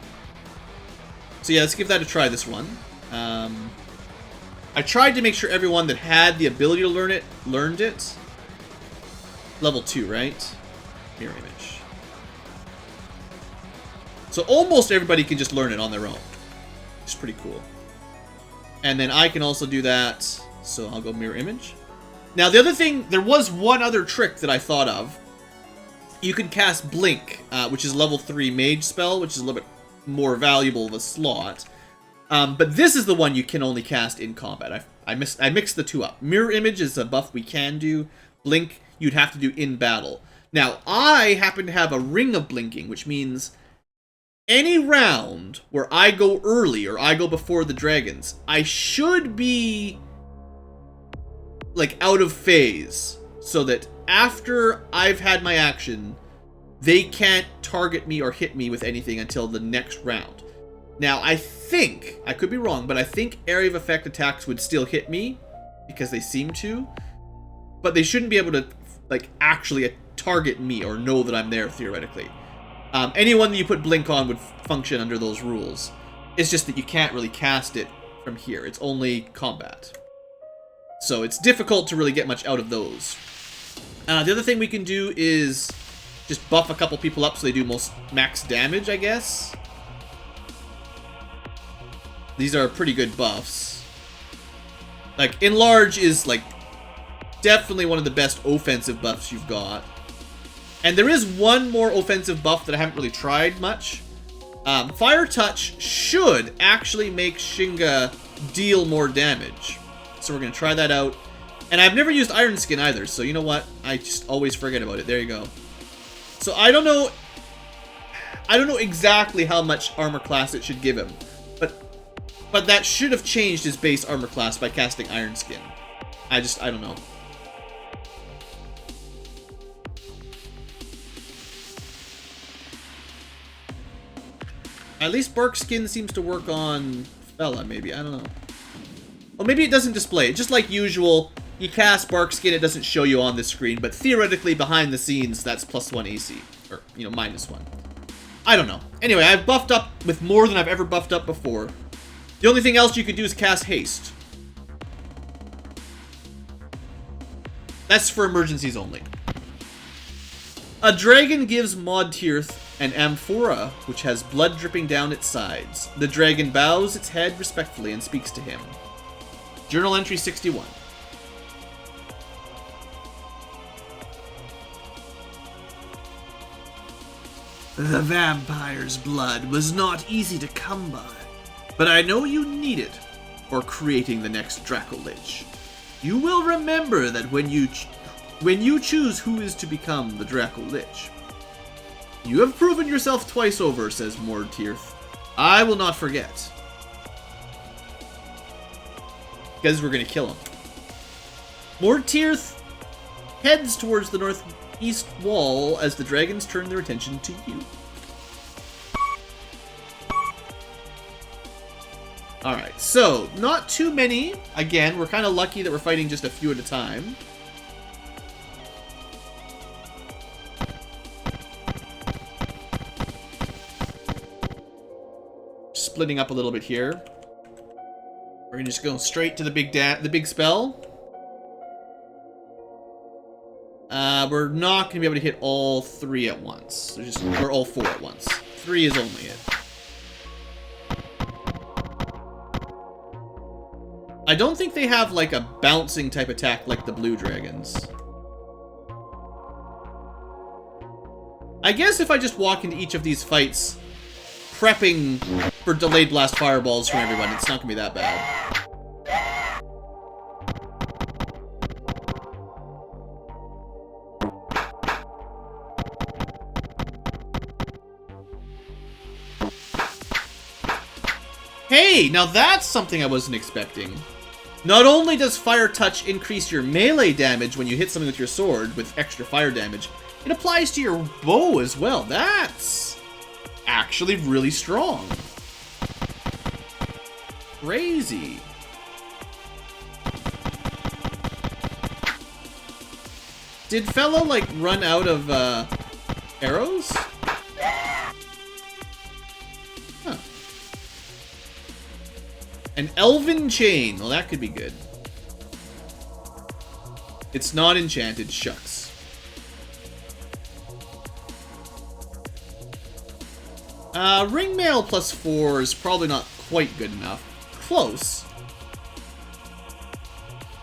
So yeah, let's give that a try, this one. I tried to make sure everyone that had the ability to learn it, learned it. Level 2, right? Mirror image. So almost everybody can just learn it on their own. It's pretty cool. And then I can also do that, so I'll go mirror image. Now the other thing, there was one other trick that I thought of. You can cast Blink, which is level 3 mage spell, which is a little bit more valuable of a slot. But this is the one you can only cast in combat. I mixed the two up. Mirror image is a buff we can do. Blink, you'd have to do in battle. Now, I happen to have a ring of blinking, which means any round where I go early or I go before the dragons, I should be like out of phase, so that after I've had my action, they can't target me or hit me with anything until the next round. Now, I think, I could be wrong, but I think area of effect attacks would still hit me, because they seem to, but they shouldn't be able to, like, actually target me or know that I'm there, theoretically. Anyone that you put Blink on would function under those rules. It's just that you can't really cast it from here. It's only combat. So it's difficult to really get much out of those. The other thing we can do is just buff a couple people up so they do most max damage, I guess. These are pretty good buffs. Like, Enlarge is, like, definitely one of the best offensive buffs you've got. And there is one more offensive buff that I haven't really tried much. Fire Touch should actually make Shinga deal more damage. So we're going to try that out. And I've never used Iron Skin either, so you know what? I just always forget about it. There you go. So I don't know exactly how much armor class it should give him. But that should have changed his base armor class by casting Iron Skin. I don't know. At least Bark Skin seems to work on Fella, maybe. I don't know. Well, maybe it doesn't display it. Just like usual, you cast Bark Skin, it doesn't show you on this screen, but theoretically, behind the scenes, that's +1 AC. Or, you know, -1. I don't know. Anyway, I've buffed up with more than I've ever buffed up before. The only thing else you can do is cast Haste. That's for emergencies only. A dragon gives Modtirth an amphora, which has blood dripping down its sides. The dragon bows its head respectfully and speaks to him. Journal entry 61. The vampire's blood was not easy to come by, but I know you need it for creating the next Dracolich. You will remember that when you choose who is to become the Dracolich. You have proven yourself twice over, says Mordtirth. I will not forget. Because we're going to kill him. Mordtirth heads towards the northeast wall as the dragons turn their attention to you. Alright, so, not too many. Again, we're kind of lucky that we're fighting just a few at a time. Splitting up a little bit here. We're gonna just go straight to the big spell. We're not gonna be able to hit all 3 at once. Or all 4 at once. 3 is only it. I don't think they have like a bouncing type attack like the blue dragons. I guess if I just walk into each of these fights prepping for delayed blast fireballs from everyone, it's not gonna be that bad. Hey, now that's something I wasn't expecting. Not only does Fire Touch increase your melee damage when you hit something with your sword with extra fire damage, it applies to your bow as well. That's actually really strong. Crazy. Did Fellow, like, run out of arrows? Huh. An elven chain. Well, that could be good. It's not enchanted. Shucks. Ringmail plus 4 is probably not quite good enough. Close.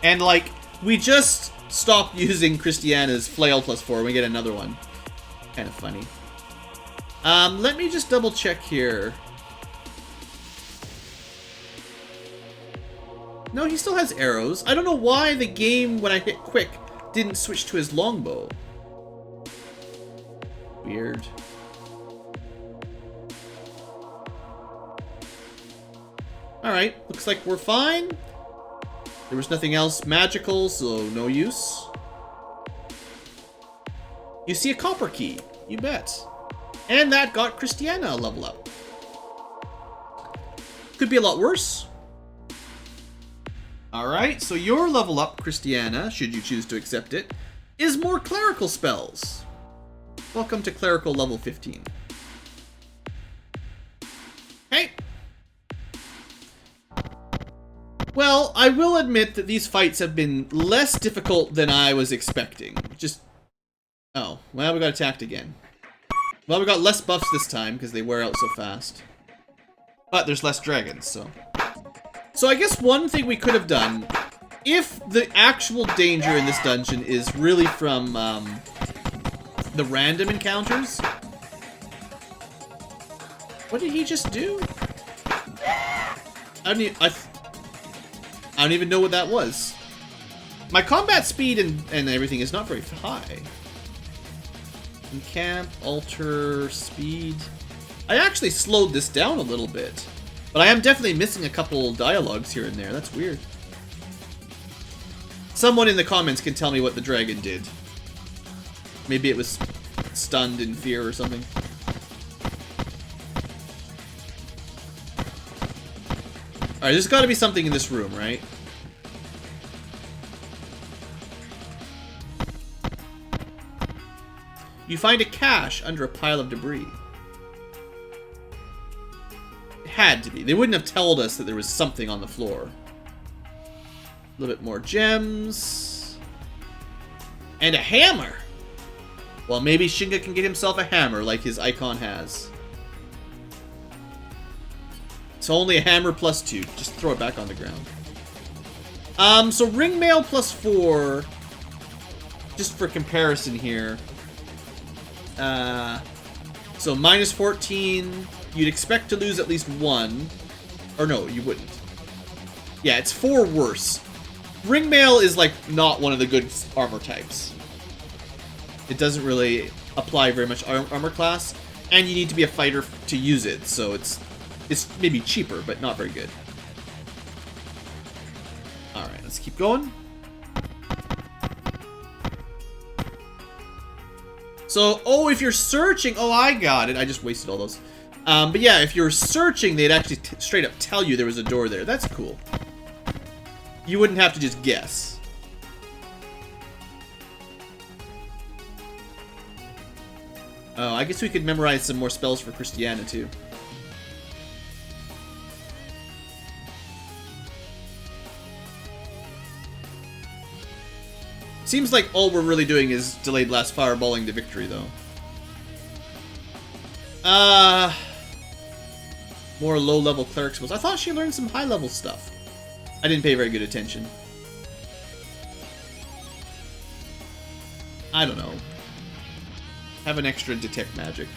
And, like, we just stopped using Christiana's flail plus 4 and we get another one. Kind of funny. Let me just double check here. No, he still has arrows. I don't know why the game, when I hit quick, didn't switch to his longbow. Weird. Alright, looks like we're fine. There was nothing else magical, so no use. You see a copper key. You bet. And that got Christiana a level up. Could be a lot worse. Alright, so your level up, Christiana, should you choose to accept it, is more clerical spells. Welcome to clerical level 15. Hey! Well, I will admit that these fights have been less difficult than I was expecting. Just... Oh, well, we got attacked again. Well, we got less buffs this time, because they wear out so fast. But there's less dragons, so... So I guess one thing we could have done, if the actual danger in this dungeon is really from, the random encounters... What did he just do? I don't even know what that was. My combat speed and everything is not very high. Encamp, alter, speed. I actually slowed this down a little bit. But I am definitely missing a couple dialogues here and there. That's weird. Someone in the comments can tell me what the dragon did. Maybe it was stunned in fear or something. Alright, there's got to be something in this room, right? You find a cache under a pile of debris. It had to be. They wouldn't have told us that there was something on the floor. A little bit more gems. And a hammer! Well, maybe Shinga can get himself a hammer like his icon has. It's only a hammer plus 2. Just throw it back on the ground. So ringmail plus 4. Just for comparison here. So minus 14. You'd expect to lose at least 1. Or no, you wouldn't. Yeah, it's 4 worse. Ringmail is like not one of the good armor types. It doesn't really apply very much armor class. And you need to be a fighter to use it, so it's maybe cheaper, but not very good. Alright, let's keep going. So, oh, if you're searching... Oh, I got it. I just wasted all those. But yeah, if you're searching, they'd actually straight up tell you there was a door there. That's cool. You wouldn't have to just guess. Oh, I guess we could memorize some more spells for Christiana, too. Seems like all we're really doing is delayed blast fireballing to victory, though. More low-level cleric skills. I thought she learned some high-level stuff. I didn't pay very good attention. I don't know. Have an extra detect magic.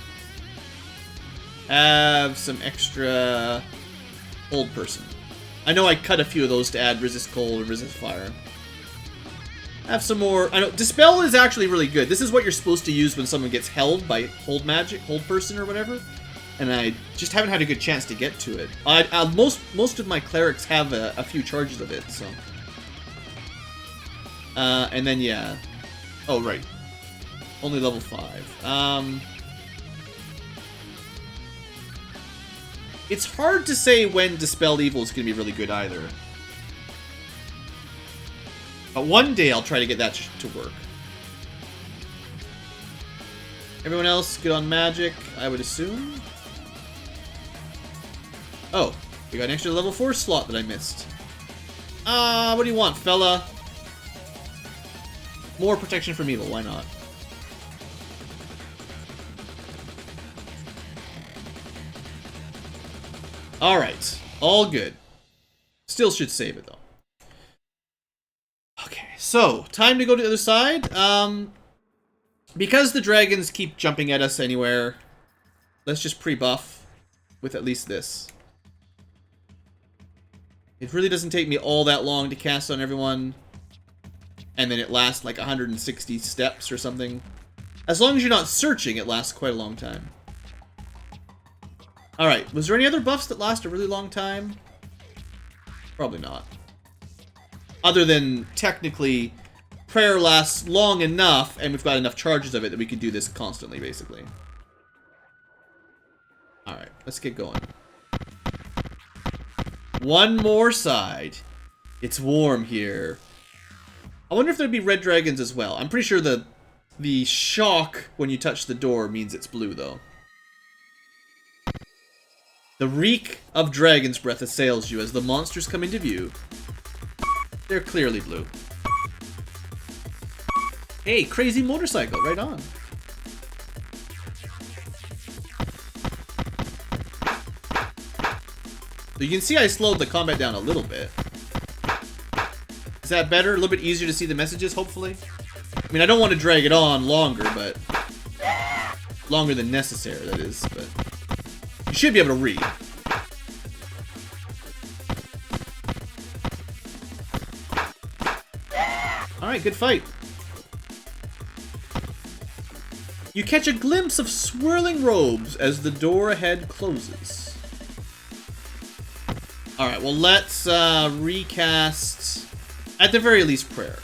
Have some extra hold person. I know I cut a few of those to add resist cold and resist fire. Have some more. I know dispel is actually really good. This is what you're supposed to use when someone gets held by hold magic, hold person or whatever. and I just haven't had a good chance to get to it. Most of my clerics have a few charges of it, so. And then yeah. Oh right, only level 5. It's hard to say when Dispel Evil is going to be really good either. But one day I'll try to get that to work. Everyone else good on magic, I would assume. Oh, we got an extra level 4 slot that I missed. What do you want, fella? More protection from evil, why not? Alright, all good. Still should save it, though. Okay, so, time to go to the other side. Because the dragons keep jumping at us anywhere, let's just pre-buff with at least this. It really doesn't take me all that long to cast on everyone. And then it lasts like 160 steps or something. As long as you're not searching, it lasts quite a long time. Alright, was there any other buffs that last a really long time? Probably not. Other than, technically, prayer lasts long enough, and we've got enough charges of it that we could do this constantly, basically. Alright, let's get going. One more side. It's warm here. I wonder if there'd be red dragons as well. I'm pretty sure the shock when you touch the door means it's blue, though. The reek of dragon's breath assails you as the monsters come into view. They're clearly blue. Hey, crazy motorcycle, right on. So you can see I slowed the combat down a little bit. Is that better? A little bit easier to see the messages, hopefully? I mean, I don't want to drag it on longer, but... longer than necessary, that is, but... you should be able to read. Alright, good fight. You catch a glimpse of swirling robes as the door ahead closes. Alright, well let's recast, at the very least, prayer.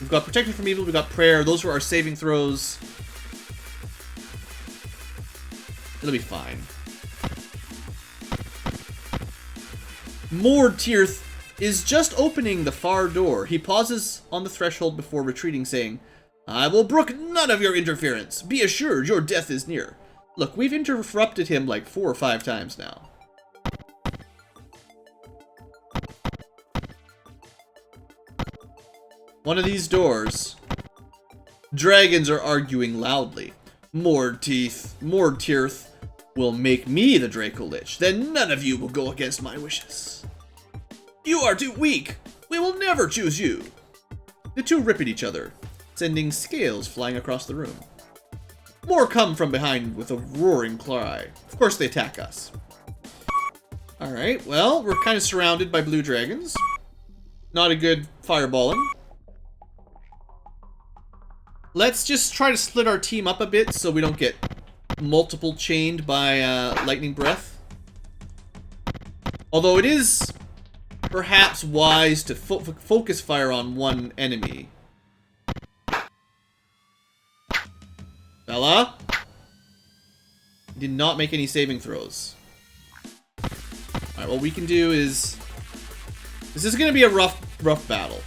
We've got protection from evil, we've got prayer, those were our saving throws. It'll be fine. Mordtirth is just opening the far door. He pauses on the threshold before retreating, saying, I will brook none of your interference. Be assured your death is near. Look, we've interrupted him like 4 or 5 times now. One of these doors. Dragons are arguing loudly. Mordtirth will make me the Draco Lich. Then none of you will go against my wishes. You are too weak. We will never choose you. The two rip at each other, sending scales flying across the room. More come from behind with a roaring cry. Of course they attack us. Alright, well, we're kind of surrounded by blue dragons. Not a good fireballing. Let's just try to split our team up a bit so we don't get multiple chained by lightning breath. Although it is perhaps wise to focus fire on one enemy. Bella? Did not make any saving throws. Alright, what we can do is... this is going to be a rough battle.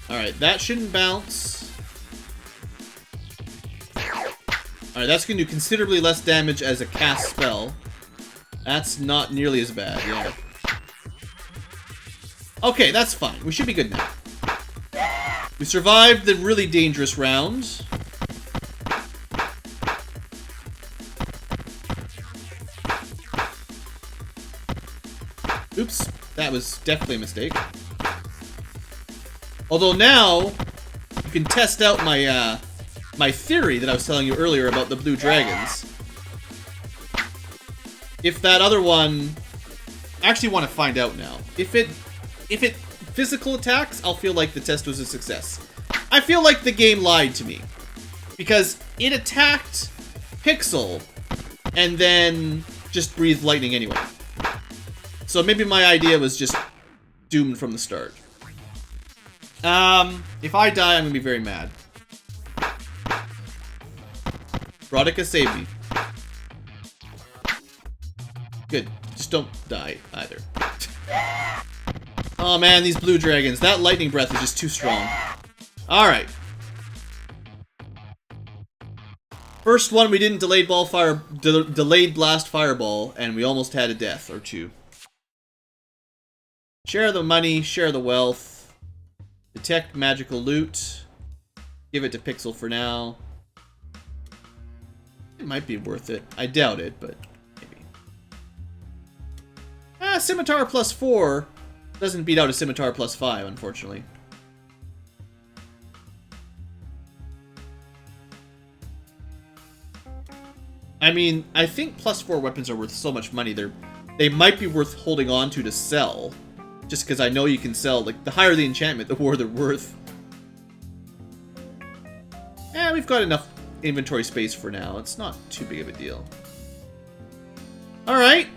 Alright, that shouldn't bounce. Alright, that's going to do considerably less damage as a cast spell. That's not nearly as bad, yeah. Okay, that's fine. We should be good now. We survived the really dangerous round. Oops, that was definitely a mistake. Although now, you can test out my my theory that I was telling you earlier about the blue dragons. if that other one... I actually want to find out now. If it physical attacks, I'll feel like the test was a success. I feel like the game lied to me. Because it attacked Pixel and then just breathed lightning anyway. So maybe my idea was just doomed from the start. If I die, I'm gonna be very mad. Rodica, save me. Good. Just don't die either. Oh man, these blue dragons. That lightning breath is just too strong. Alright. First one, we didn't delayed blast fireball, and we almost had a death or two. Share the money, share the wealth. Detect magical loot. Give it to Pixel for now. It might be worth it. I doubt it, but maybe. Scimitar plus 4 doesn't beat out a Scimitar plus 5, unfortunately. I mean, I think plus 4 weapons are worth so much money. They might be worth holding on to sell. Just because I know you can sell, like, the higher the enchantment, the more they're worth. We've got enough inventory space for now. It's not too big of a deal. Alright.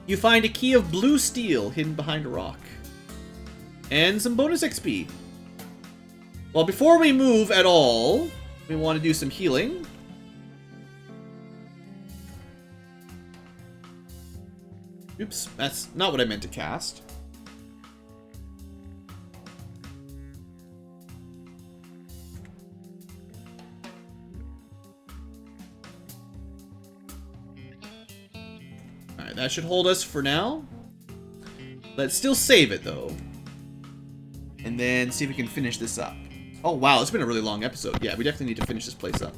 You find a key of blue steel hidden behind a rock. And some bonus XP. Well, before we move at all, we want to do some healing. Oops, that's not what I meant to cast. Alright, that should hold us for now. Let's still save it, though. And then see if we can finish this up. Oh, wow, it's been a really long episode. Yeah, we definitely need to finish this place up.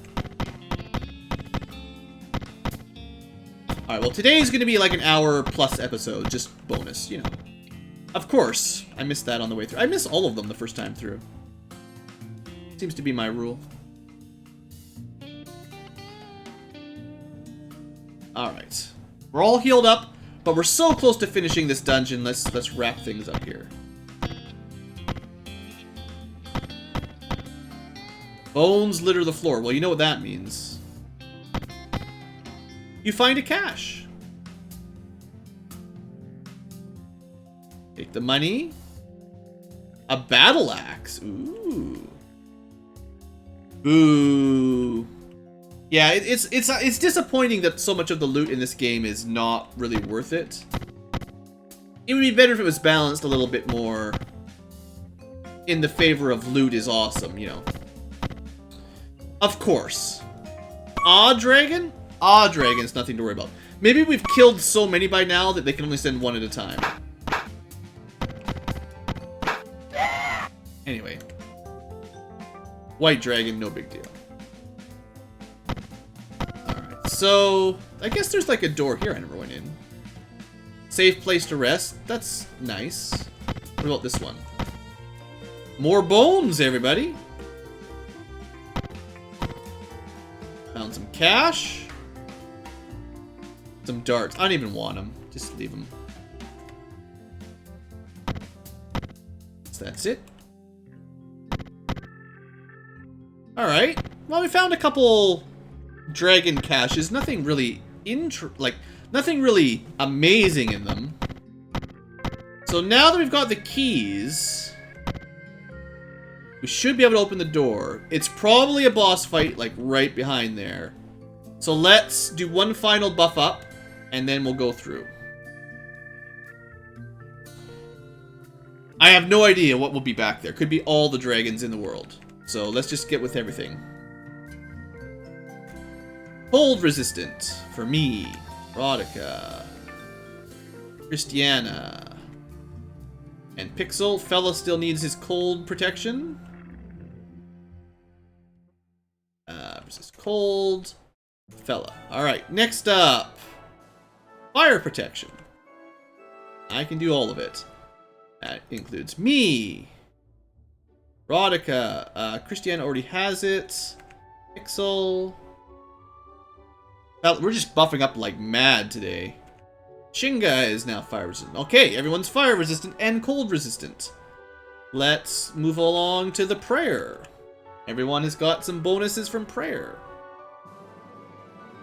Alright, well, today's going to be like an hour-plus episode, just bonus, you know. Of course, I missed that on the way through. I miss all of them the first time through. Seems to be my rule. Alright. We're all healed up, but we're so close to finishing this dungeon. Let's wrap things up here. Bones litter the floor. Well, you know what that means. You find a cache. Take the money. A battle axe. Ooh. Boo. Yeah, it's disappointing that so much of the loot in this game is not really worth it. It would be better if it was balanced a little bit more in the favor of loot is awesome, you know. Of course. Aw, dragon? Ah, dragons, nothing to worry about. Maybe we've killed so many by now that they can only send one at a time. Anyway. White dragon, no big deal. Alright, so... I guess there's like a door here I never went in. Safe place to rest. That's nice. What about this one? More bones, everybody! Found some cash. Some darts. I don't even want them. Just leave them. So that's it. Alright. Well, we found a couple dragon caches. Nothing really nothing really amazing in them. So now that we've got the keys, we should be able to open the door. It's probably a boss fight, like, right behind there. So let's do one final buff up, and then we'll go through. I have no idea what will be back there. Could be all the dragons in the world. So let's just get with everything. Cold resistant for me. Rodica. Christiana. And Pixel. Fella still needs his cold protection. Resist cold. Fella. Alright, next up. Fire protection. I can do all of it. That includes me. Rodica. Christiana already has it. Pixel. Well, we're just buffing up like mad today. Shinga is now fire resistant. Okay, everyone's fire resistant and cold resistant. Let's move along to the prayer. Everyone has got some bonuses from prayer.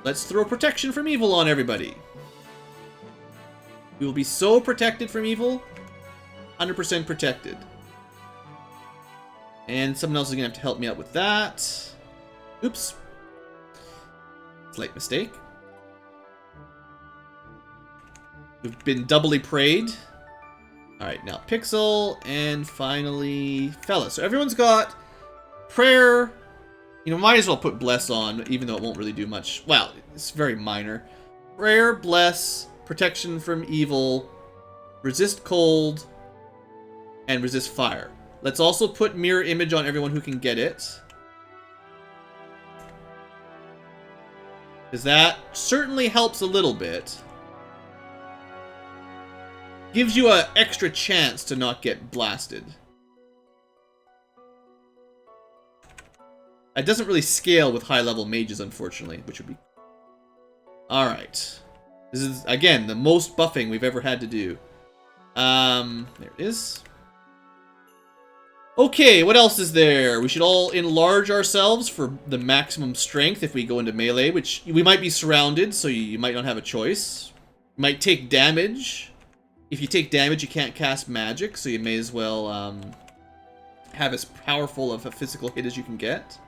Let's throw protection from evil on everybody. We will be so protected from evil. 100% protected. And someone else is going to have to help me out with that. Oops. Slight mistake. We've been doubly prayed. Alright, now Pixel, and finally Fella. So everyone's got prayer. You know, might as well put bless on, even though it won't really do much. Well, it's very minor. Prayer, bless, protection from evil, resist cold, and resist fire. Let's also put mirror image on everyone who can get it. Because that certainly helps a little bit. Gives you an extra chance to not get blasted. It doesn't really scale with high-level mages, unfortunately, which would be... Alright. This is, again, the most buffing we've ever had to do. There it is. Okay, what else is there? We should all enlarge ourselves for the maximum strength if we go into melee, which we might be surrounded, so you might not have a choice. You might take damage. If you take damage, you can't cast magic, so you may as well have as powerful of a physical hit as you can get.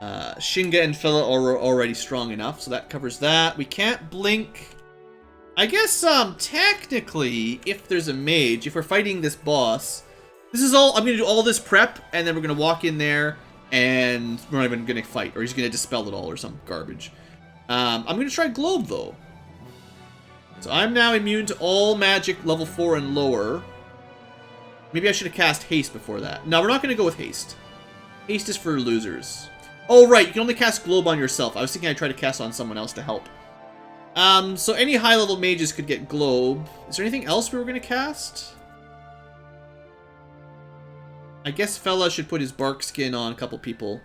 Shinga and Phila are already strong enough, so that covers that. We can't blink. I guess, technically, if there's a mage, if we're fighting this boss, this is all, I'm gonna do all this prep, and then we're gonna walk in there, and we're not even gonna fight, or he's gonna dispel it all, or some garbage. I'm gonna try Globe, though. So I'm now immune to all magic level 4 and lower. Maybe I should have cast Haste before that. No, we're not gonna go with Haste. Haste is for losers. Oh, right, you can only cast Globe on yourself. I was thinking I'd try to cast on someone else to help. So any high-level mages could get Globe. Is there anything else we were going to cast? I guess Fella should put his bark skin on a couple people.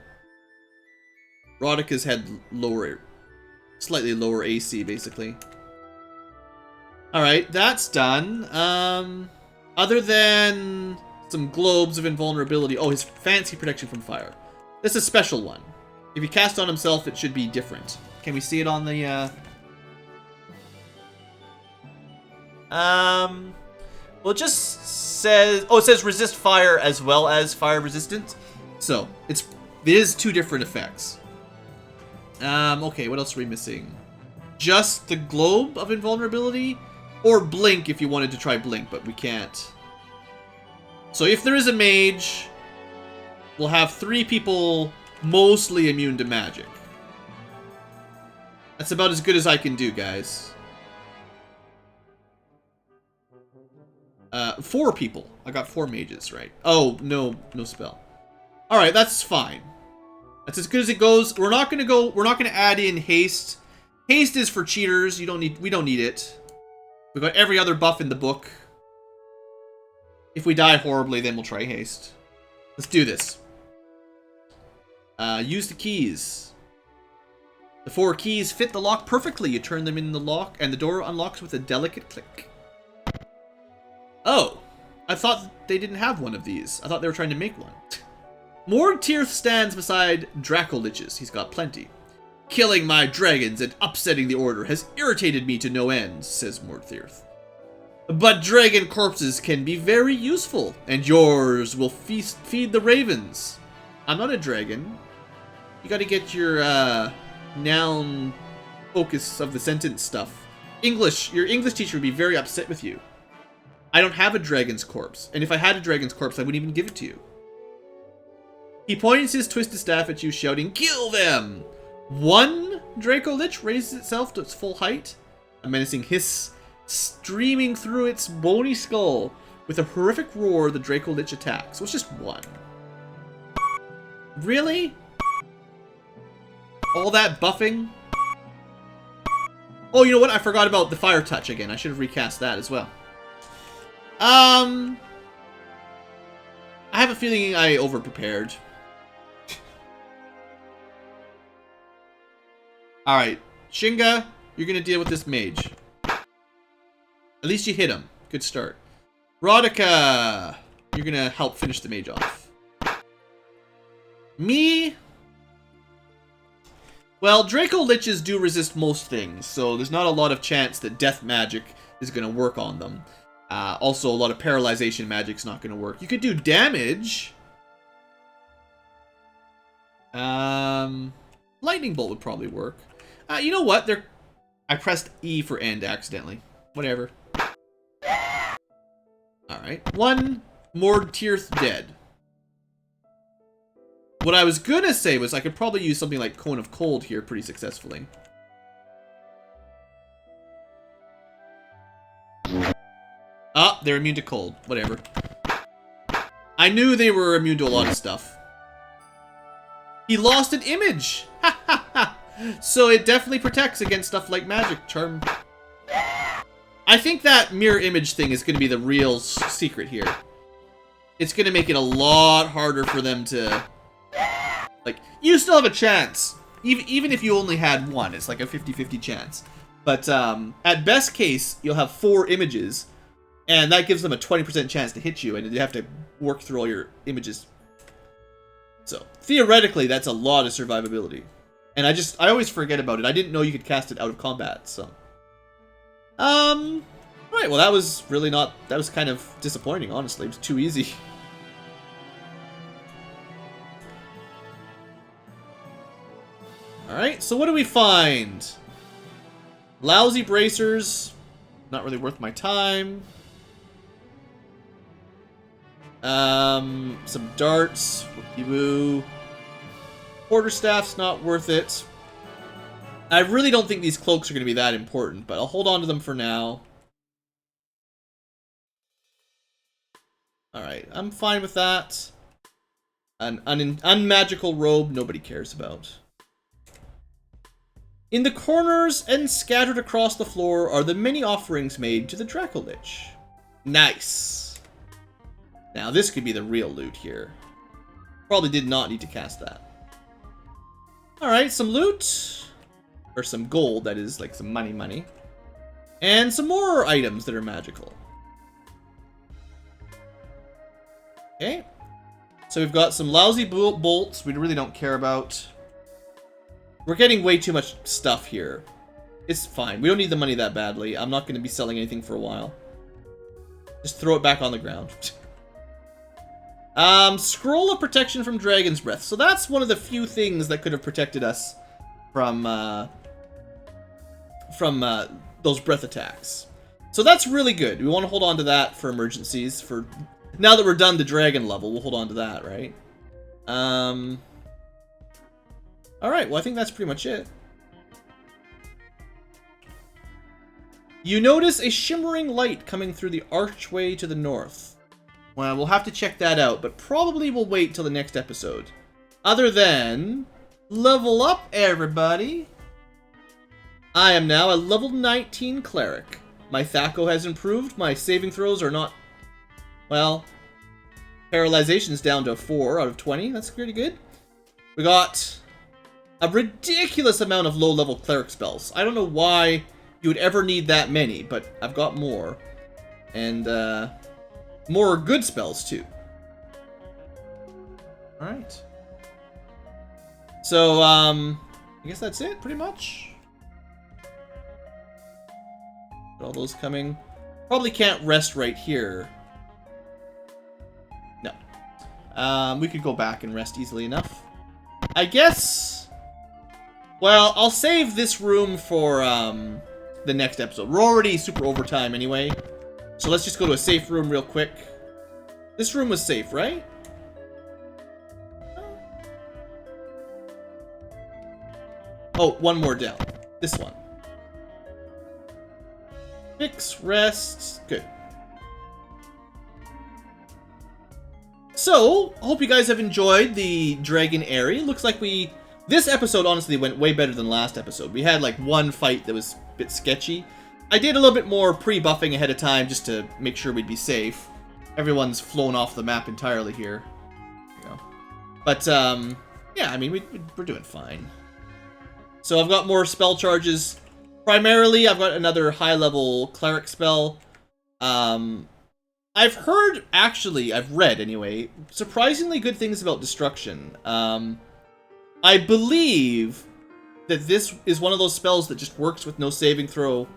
Rodika's had lower, slightly lower AC, basically. Alright, that's done. Other than some globes of invulnerability. Oh, his fancy protection from fire. That's a special one. If he cast on himself, it should be different. Can we see it on the, Well, it just says... Oh, it says resist fire as well as fire resistant. So, it is two different effects. Okay, what else are we missing? Just the globe of invulnerability? Or blink if you wanted to try blink, but we can't. So if there is a mage, we'll have 3 people mostly immune to magic. That's about as good as I can do, guys. 4 people. I got 4 mages, right? Oh, no spell. Alright, that's fine. That's as good as it goes. We're not gonna add in haste. Haste is for cheaters. We don't need it. We've got every other buff in the book. If we die horribly, then we'll try haste. Let's do this. Use the keys. The 4 keys fit the lock perfectly. You turn them in the lock, and the door unlocks with a delicate click. Oh, I thought they didn't have one of these. I thought they were trying to make one. Morgtyrth stands beside Dracoliches. He's got plenty. Killing my dragons and upsetting the order has irritated me to no end, says Morgtyrth. But dragon corpses can be very useful, and yours will feed the ravens. I'm not a dragon. You gotta get your, noun focus of the sentence stuff. English, your English teacher would be very upset with you. I don't have a dragon's corpse, and if I had a dragon's corpse, I wouldn't even give it to you. He points his twisted staff at you, shouting, "Kill them!" One Dracolich raises itself to its full height, a menacing hiss streaming through its bony skull. With a horrific roar, the Dracolich attacks. So it's just one. Really? All that buffing? Oh, you know what? I forgot about the fire touch again. I should have recast that as well. I have a feeling I over-prepared. Alright, Shinga, you're gonna deal with this mage. At least you hit him. Good start. Rodica, you're gonna help finish the mage off. Me? Well, Draco Liches do resist most things, so there's not a lot of chance that death magic is gonna work on them. Also, a lot of paralyzation magic's not gonna work. You could do damage. Lightning bolt would probably work. You know what? I pressed E for end accidentally. Whatever. Alright. One Mordtirth dead. What I was gonna say was I could probably use something like Cone of Cold here pretty successfully. Ah, they're immune to cold. Whatever. I knew they were immune to a lot of stuff. He lost an image! Ha ha ha! So it definitely protects against stuff like magic charm. I think that mirror image thing is going to be the real secret here. It's going to make it a lot harder for them to... Like, you still have a chance. Even if you only had one, it's like a 50-50 chance. But at best case, you'll have 4 images. And that gives them a 20% chance to hit you. And you have to work through all your images. So, theoretically, that's a lot of survivability. And I always forget about it. I didn't know you could cast it out of combat, so. Right, well that was really not, that was kind of disappointing, honestly. It was too easy. Alright, so what do we find? Lousy bracers. Not really worth my time. Some darts. Woo-woo. Quarterstaff's not worth it. I really don't think these cloaks are going to be that important, but I'll hold on to them for now. Alright, I'm fine with that. An unmagical robe nobody cares about. In the corners and scattered across the floor are the many offerings made to the Draco Lich. Nice. Now this could be the real loot here. Probably did not need to cast that. Alright, some loot. Or some gold, that is, like some money. And some more items that are magical. Okay. So we've got some lousy bolts we really don't care about. We're getting way too much stuff here. It's fine. We don't need the money that badly. I'm not going to be selling anything for a while. Just throw it back on the ground. Scroll of protection from Dragon's Breath. So that's one of the few things that could have protected us from those breath attacks. So that's really good. We want to hold on to that for emergencies. For now that we're done the dragon level, we'll hold on to that, right? Alright, well I think that's pretty much it. You notice a shimmering light coming through the archway to the north. Well, we'll have to check that out, but probably we'll wait till the next episode. Other than... level up, everybody! I am now a level 19 cleric. My Thaco has improved, my saving throws are not... well... paralyzation's down to 4 out of 20, that's pretty good. We got... a ridiculous amount of low-level cleric spells. I don't know why you would ever need that many, but I've got more. And, more good spells, too. Alright. So, I guess that's it, pretty much. Got all those coming. Probably can't rest right here. No. We could go back and rest easily enough. I guess... well, I'll save this room for, the next episode. We're already super overtime anyway. So let's just go to a safe room real quick. This room was safe, right? Oh, one more down. This one. Fix, rest. Good. So, I hope you guys have enjoyed the Dragon area. Looks like this episode honestly went way better than last episode. We had like one fight that was a bit sketchy. I did a little bit more pre-buffing ahead of time just to make sure we'd be safe. Everyone's flown off the map entirely here. There you go. But, yeah, I mean, we're doing fine. So I've got more spell charges. Primarily, I've got another high-level cleric spell. I've heard, actually, I've read anyway, surprisingly good things about destruction. I believe that this is one of those spells that just works with no saving throw,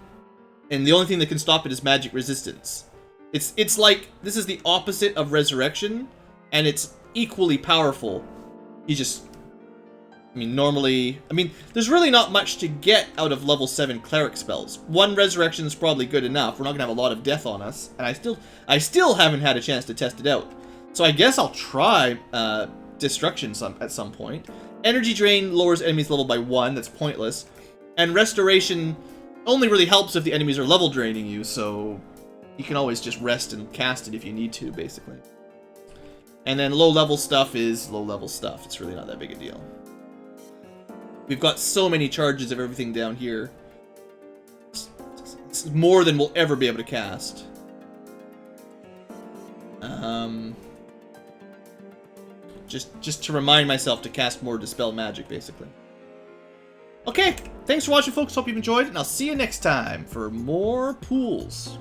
and the only thing that can stop it is magic resistance. It's like, this is the opposite of resurrection, and it's equally powerful. You just, normally, there's really not much to get out of level 7 cleric spells. One resurrection is probably good enough. We're not gonna have a lot of death on us, and I still haven't had a chance to test it out. So I guess I'll try destruction at some point. Energy drain lowers enemies level by 1. That's pointless. And restoration only really helps if the enemies are level draining you, so you can always just rest and cast it if you need to, basically. And then low-level stuff is low-level stuff. It's really not that big a deal. We've got so many charges of everything down here. It's more than we'll ever be able to cast. Just to remind myself to cast more Dispel Magic, basically. Okay, thanks for watching, folks. Hope you've enjoyed, and I'll see you next time for more pools.